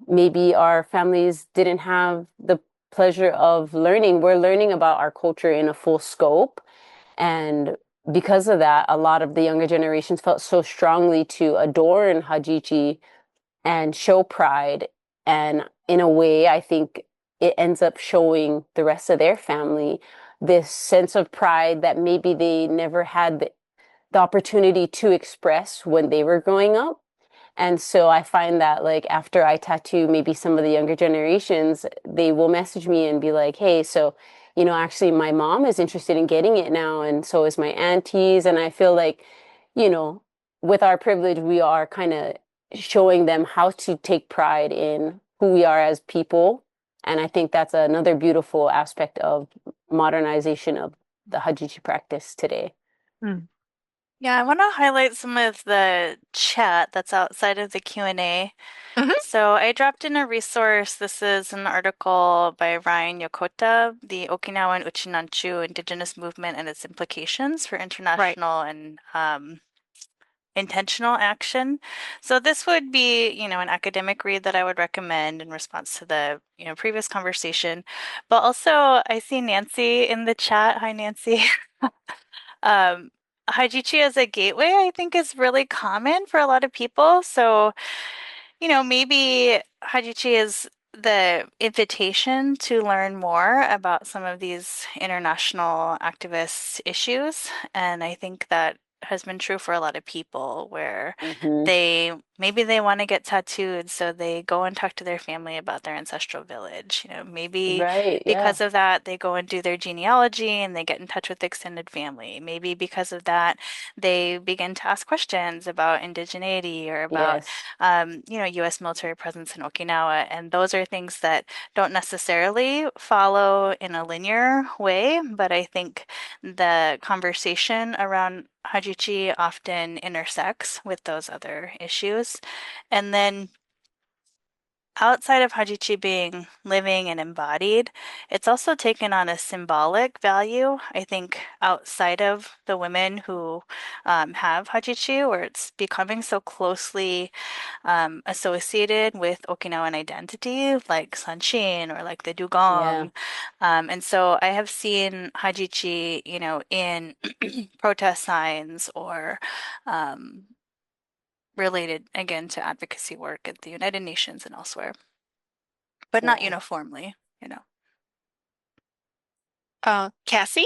maybe our families didn't have the pleasure of learning. We're learning about our culture in a full scope. And because of that, a lot of the younger generations felt so strongly to adorn Hajichi and show pride. And in a way, I think it ends up showing the rest of their family this sense of pride that maybe they never had the opportunity to express when they were growing up. And so I find that like after I tattoo maybe some of the younger generations, they will message me and be like, hey, so, actually my mom is interested in getting it now. And so is my aunties. And I feel like, you know, with our privilege, we are kind of showing them how to take pride in who we are as people. And I think that's another beautiful aspect of modernization of the Hajichi practice today. Mm. Yeah, I want to highlight some of the chat that's outside of the Q&A. Mhm. So I dropped in a resource. This is an article by Ryan Yokota, The Okinawan Uchinanchu Indigenous Movement and Its Implications for Right. International and intentional action. So this would be, an academic read that I would recommend in response to the, previous conversation. But also, I see Nancy in the chat. Hi, Nancy. Um, Hajichi as a gateway, I think, is really common for a lot of people. So, maybe Hajichi is the invitation to learn more about some of these international activist issues. And I think that has been true for a lot of people where Hmm. maybe they want to get tattooed, so they go and talk to their family about their ancestral village. Maybe Right. Yeah. because of that, they go and do their genealogy and they get in touch with extended family. Maybe because of that, they begin to ask questions about indigeneity or about Yes. U.S. military presence in Okinawa. And those are things that don't necessarily follow in a linear way, but I think the conversation around Hajichi often intersects with those other issues. And then outside of Hajichi being living and embodied, it's also taken on a symbolic value, I think, outside of the women who have Hajichi, where it's becoming so closely associated with Okinawan identity, like Sanshin or like the Yeah. dugong. And so I have seen Hajichi, in protest signs or um, related again to advocacy work at the United Nations and elsewhere, but not Yeah. uniformly, you know. Cassie,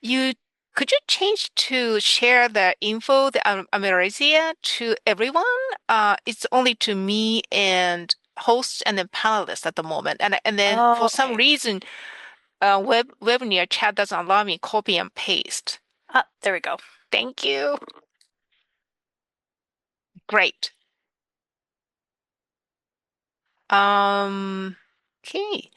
you could you change to share the info, the Amerisia to everyone? It's only to me and hosts and then panelists at the moment. And then Oh, for some okay. reason, webinar chat doesn't allow me copy and paste. Ah, there we go. Thank you. Great. Um, okay.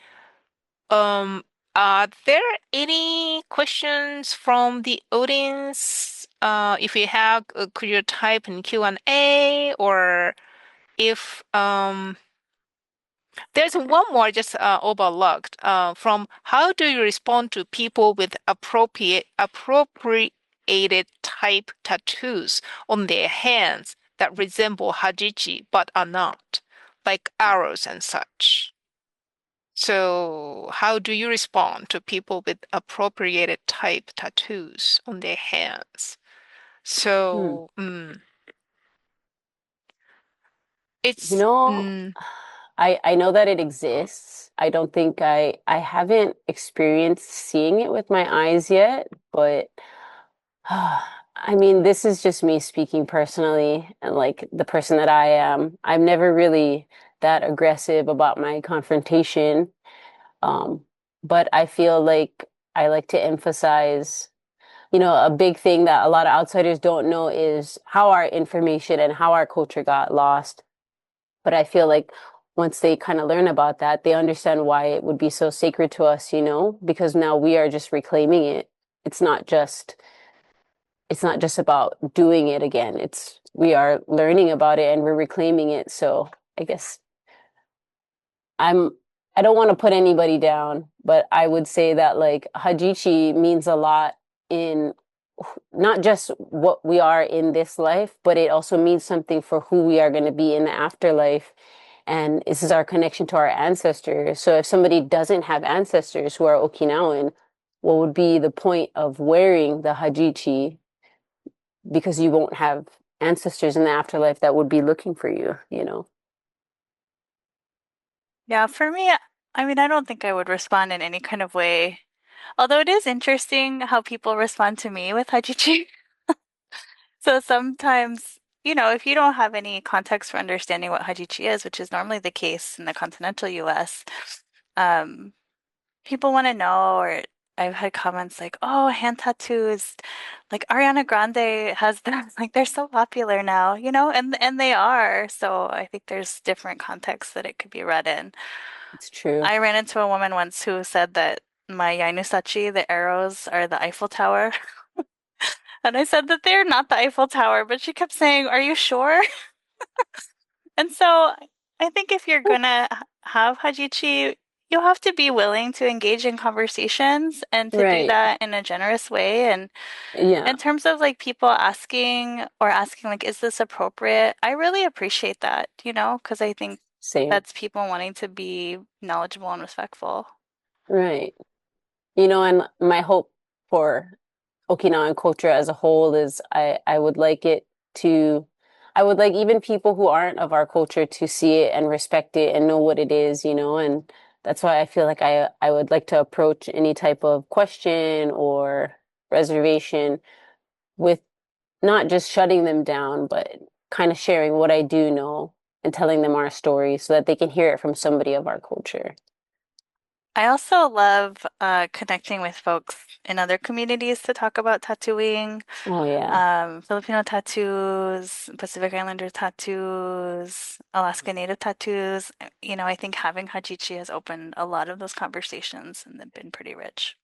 Um, are there any questions from the audience? If you have, could you type in Q&A or if there's one more just overlooked from how do you respond to people with appropriated type tattoos on their hands that resemble Hajichi but are not, like arrows and such? So, how do you respond to people with appropriated type tattoos on their hands? Hmm. So, You it's know, I know that it exists. I don't think I haven't experienced seeing it with my eyes yet, but I mean, this is just me speaking personally and like the person that I am. I'm never really that aggressive about my confrontation. Um, but I feel like I like to emphasize, a big thing that a lot of outsiders don't know is how our information and how our culture got lost. But I feel like once they kind of learn about that, they understand why it would be so sacred to us, because now we are just reclaiming it. It's not just it's not just about doing it again. It's we are learning about it and we're reclaiming it. So I guess I'm I don't want to put anybody down, but I would say that like Hajichi means a lot in not just what we are in this life, but it also means something for who we are going to be in the afterlife. And this is our connection to our ancestors. So if somebody doesn't have ancestors who are Okinawan, what would be the point of wearing the Hajichi because you won't have ancestors in the afterlife that would be looking for you? Yeah, for me, I mean, I don't think I would respond in any kind of way. Although it is interesting how people respond to me with Hajichi. So sometimes, if you don't have any context for understanding what Hajichi is, which is normally the case in the continental US, um, people want to know, or I've had comments like, "Oh, hand tattoos, like Ariana Grande has them, like they're so popular now, and they are." So I think there's different contexts that it could be read in. It's true. I ran into a woman once who said that my Yainusachi, the arrows, are the Eiffel Tower. And I said that they're not the Eiffel Tower, but she kept saying, "Are you sure?" And so I think if you're gonna have Hajichi, you have to be willing to engage in conversations and to do Right. that in a generous way. And Yeah. in terms of like people asking like, is this appropriate? I really appreciate that, because I think Same. that's people wanting to be knowledgeable and respectful. Right. And my hope for Okinawan culture as a whole is I would like it to I would like even people who aren't of our culture to see it and respect it and know what it is, and that's why I feel like I would like to approach any type of question or reservation with not just shutting them down, but kind of sharing what I do know and telling them our story so that they can hear it from somebody of our culture. I also love connecting with folks in other communities to talk about tattooing, Oh yeah. Filipino tattoos, Pacific Islander tattoos, Alaska Native tattoos. I think having Hajichi has opened a lot of those conversations and they've been pretty rich.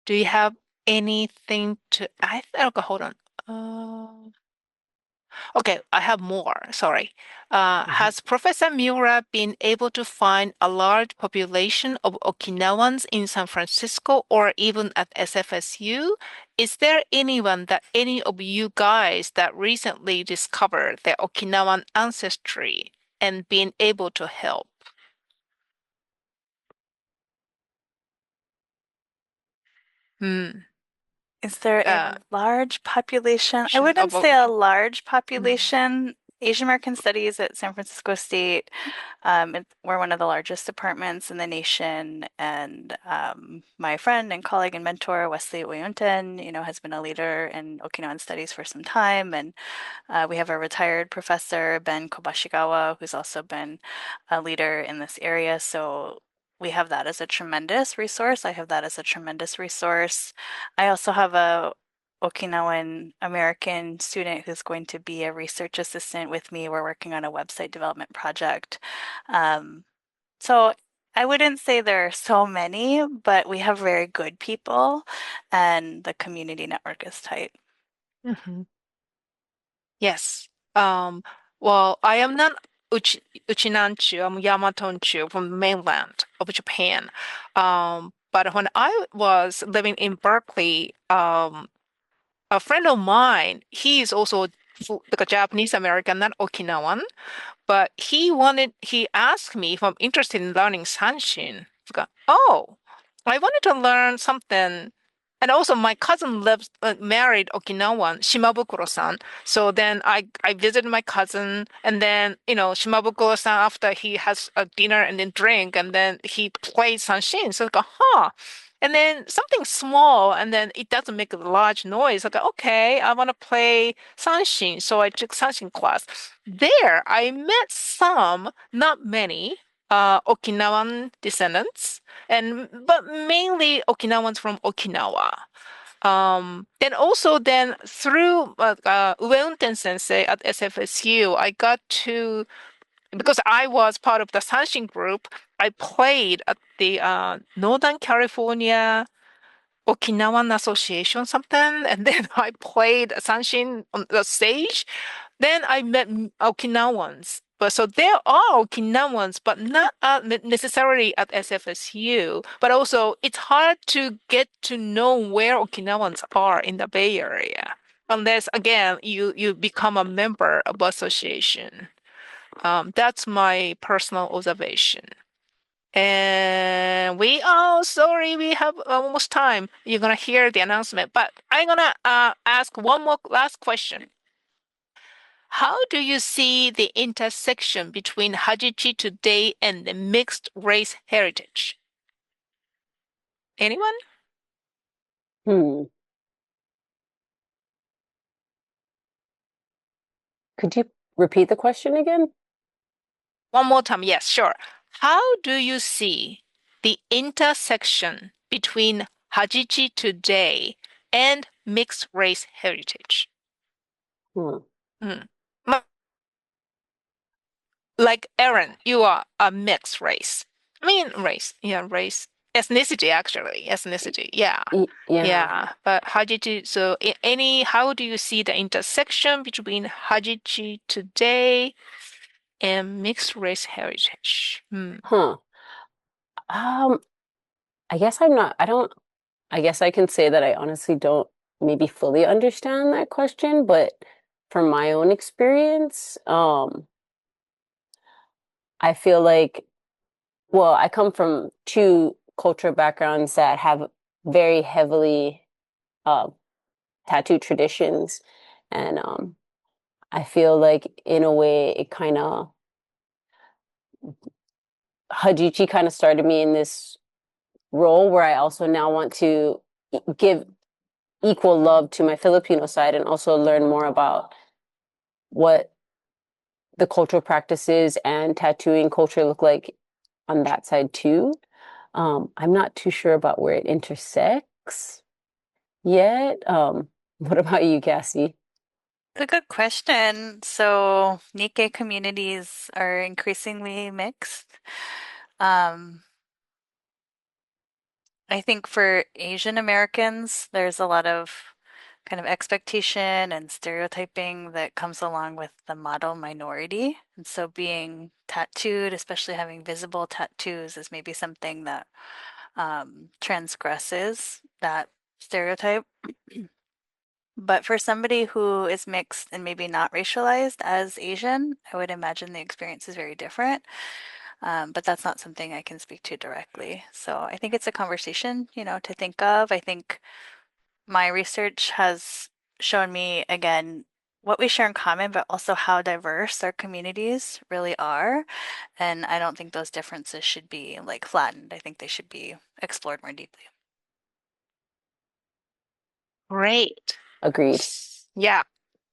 Do you have anything to okay, hold on. Uh, okay, I have more. Sorry. Mhm. Has Professor Miura been able to find a large population of Okinawans in San Francisco or even at SFSU? Is there any of you guys that recently discovered their Okinawan ancestry and been able to help? Hmm. Is there a Uh, large population? I wouldn't of say a large mm, population. Asian American Studies at San Francisco State, we're one of the largest departments in the nation. And my friend and colleague and mentor, Wesley Oyunten, has been a leader in Okinawan studies for some time. And we have a retired professor, Ben Kobashigawa, who's also been a leader in this area. So we have that as a tremendous resource. I have that as a tremendous resource. I also have a Okinawan American student who's going to be a research assistant with me. We're working on a website development project. Um, so I wouldn't say there are so many, but we have very good people and the community network is tight. mhm. Yes. Um, well, I am not Uchinanchu, I'm Yamatonchu from the mainland of Japan. But when I was living in Berkeley, a friend of mine, he is also like a Japanese American, not Okinawan, but he asked me if I'm interested in learning Sanshin. Oh, I wanted to learn something. And also my cousin lives, married Okinawan, Shimabukuro-san. So then I visited my cousin and then, Shimabukuro-san after he has a dinner and then drink and then he plays Sanshin. So I go, huh. And then something small and then it doesn't make a large noise. I go, okay, I want to play Sanshin. So I took Sanshin class. There, I met some, not many, Okinawan descendants, but mainly Okinawans from Okinawa. Then also then through Ueunten Sensei at SFSU, I got to because I was part of the Sanshin group. I played at the Northern California Okinawan Association something, and then I played Sanshin on the stage. Then I met Okinawans. But so there are Okinawans, but not necessarily at SFSU. But also, it's hard to get to know where Okinawans are in the Bay Area, unless again you become a member of association. That's my personal observation. And sorry, we have almost time. You're gonna hear the announcement, but I'm gonna ask one more last question. How do you see the intersection between Hajichi today and the mixed race heritage? Anyone? Hmm. Could you repeat the question again? One more time. Yes, sure. How do you see the intersection between Hajichi today and mixed race heritage? Hmm. Hmm. Like Erin, you are a mixed race. I mean, race. Yeah, race. Ethnicity, actually. Ethnicity. Yeah. Yeah. Yeah. But Hajichi, so how do you see the intersection between Hajichi today and mixed race heritage. Huh. Um, I guess I guess I can say that I honestly don't maybe fully understand that question, but from my own experience, I feel like, well, I come from two cultural backgrounds that have very heavily uh, tattoo traditions, and I feel like in a way it kind of Hajichi kind of started me in this role where I also now want to give equal love to my Filipino side and also learn more about what the cultural practices and tattooing culture look like on that side too. I'm not too sure about where it intersects yet. What about you, Cassie? It's a good question. So, Nikkei communities are increasingly mixed. Um, I think for Asian Americans, there's a lot of kind of expectation and stereotyping that comes along with the model minority. And so being tattooed, especially having visible tattoos, is maybe something that transgresses that stereotype. But for somebody who is mixed and maybe not racialized as Asian, I would imagine the experience is very different. But that's not something I can speak to directly. So I think it's a conversation, to think of. I think my research has shown me, again, what we share in common, but also how diverse our communities really are. And I don't think those differences should be like flattened. I think they should be explored more deeply. Great. Agreed. Yeah.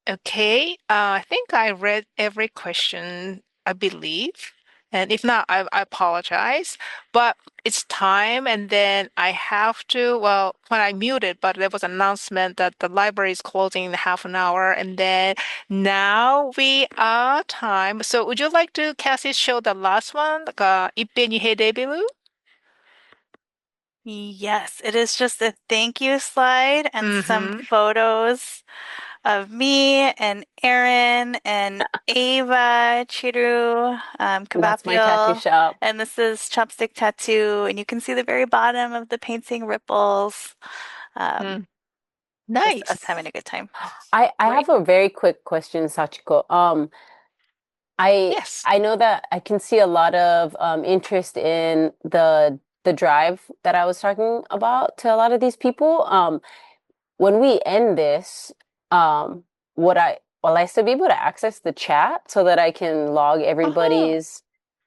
Okay. I think I read every question, I believe. And if not, I apologize. But it's time, and then I have to, well, when I muted, but there was an announcement that the library is closing in half an hour, and then now we are time. So would you like to, Cassie, show the last one? Ippe Nihei Debilu? Yes, it is just a thank you slide and some Mm-hmm. photos of me and Erin and Ava, Chiru, That's my tattoo Kavapil, shop. and this is Chopstick Tattoo, and you can see the very bottom of the painting ripples. Um, Mm. just us having Nice. a good time. I Great. have a very quick question, Sachiko. I Yes. I know that I can see a lot of interest in the drive that I was talking about to a lot of these people. When we end this, would will I still be able to access the chat so that I can log Uh-huh. everybody's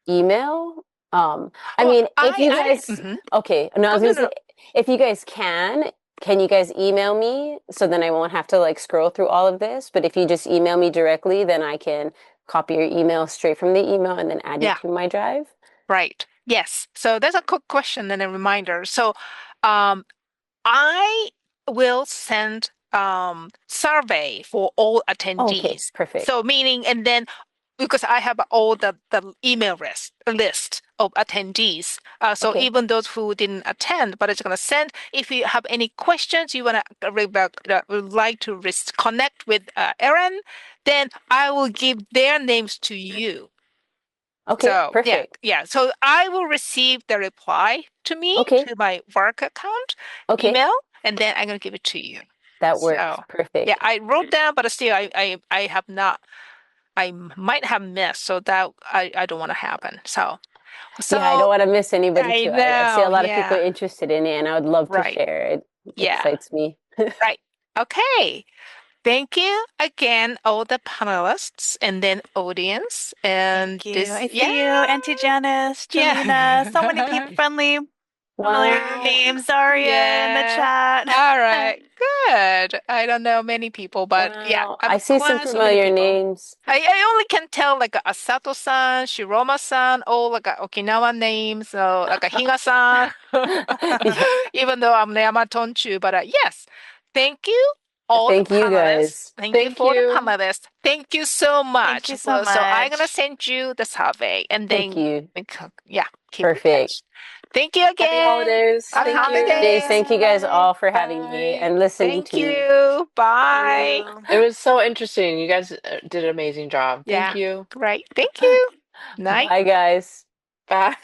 email? I Oh, mean, if you guys, mhm. okay, no, I Oh, was no, gonna say, no. if you guys can you guys email me so then I won't have to like scroll through all of this? But if you just email me directly, then I can copy your email straight from the email and then add you Yeah, to my drive. right. Yes. So there's a quick question and a reminder. So, um, I will send survey for all Okay, attendees. perfect. So meaning, and then because I have all the email list of attendees. So Okay. even those who didn't attend, but it's gonna send. If you have any questions, you wanna would like to connect with Erin, then I will give their names to you. Okay, So yeah, perfect. yeah. So I will receive the reply to me Okay. to my work account Okay. email, and then I'm gonna give it to you. That works. So yeah, Perfect. I wrote down, but still, I have not. I might have missed, so that I don't want to happen. So Yeah, I don't so want to miss anybody I too. I see a know, lot of people yeah, interested in it and I would love to right, share. It yeah, excites me. right. Okay. Thank you again, all the panelists and then audience. And Thank you. this, I yeah, see you, Auntie Janice, Jolina, so many people, yeah. friendly, familiar Wow. names, Zaria in the Yeah. chat. All right. Good. I don't know many people, but yeah, Wow. I'm I see some glad so many familiar people. names. I only can tell like a Asato-san, Shiroma-san, all like a Okinawa names, so like a Hinga-san, Yeah. even though I'm Yamatonchu. But yes, thank you, all the Thank you panelists. guys. Thank you Thank for the you. panelists. Thank you so Thank much. you so Well, so I'm gonna much. send you the survey and Thank then you. yeah, keep in Perfect. touch. Thank you Happy again. holidays. Happy Thank you. Holidays. Thank you guys Bye. all for having me Bye. and listening Thank to me. you. Bye. You. It was so interesting. You guys did an amazing job. Thank Yeah. you. Right. Thank you. Night. Bye, guys. Bye.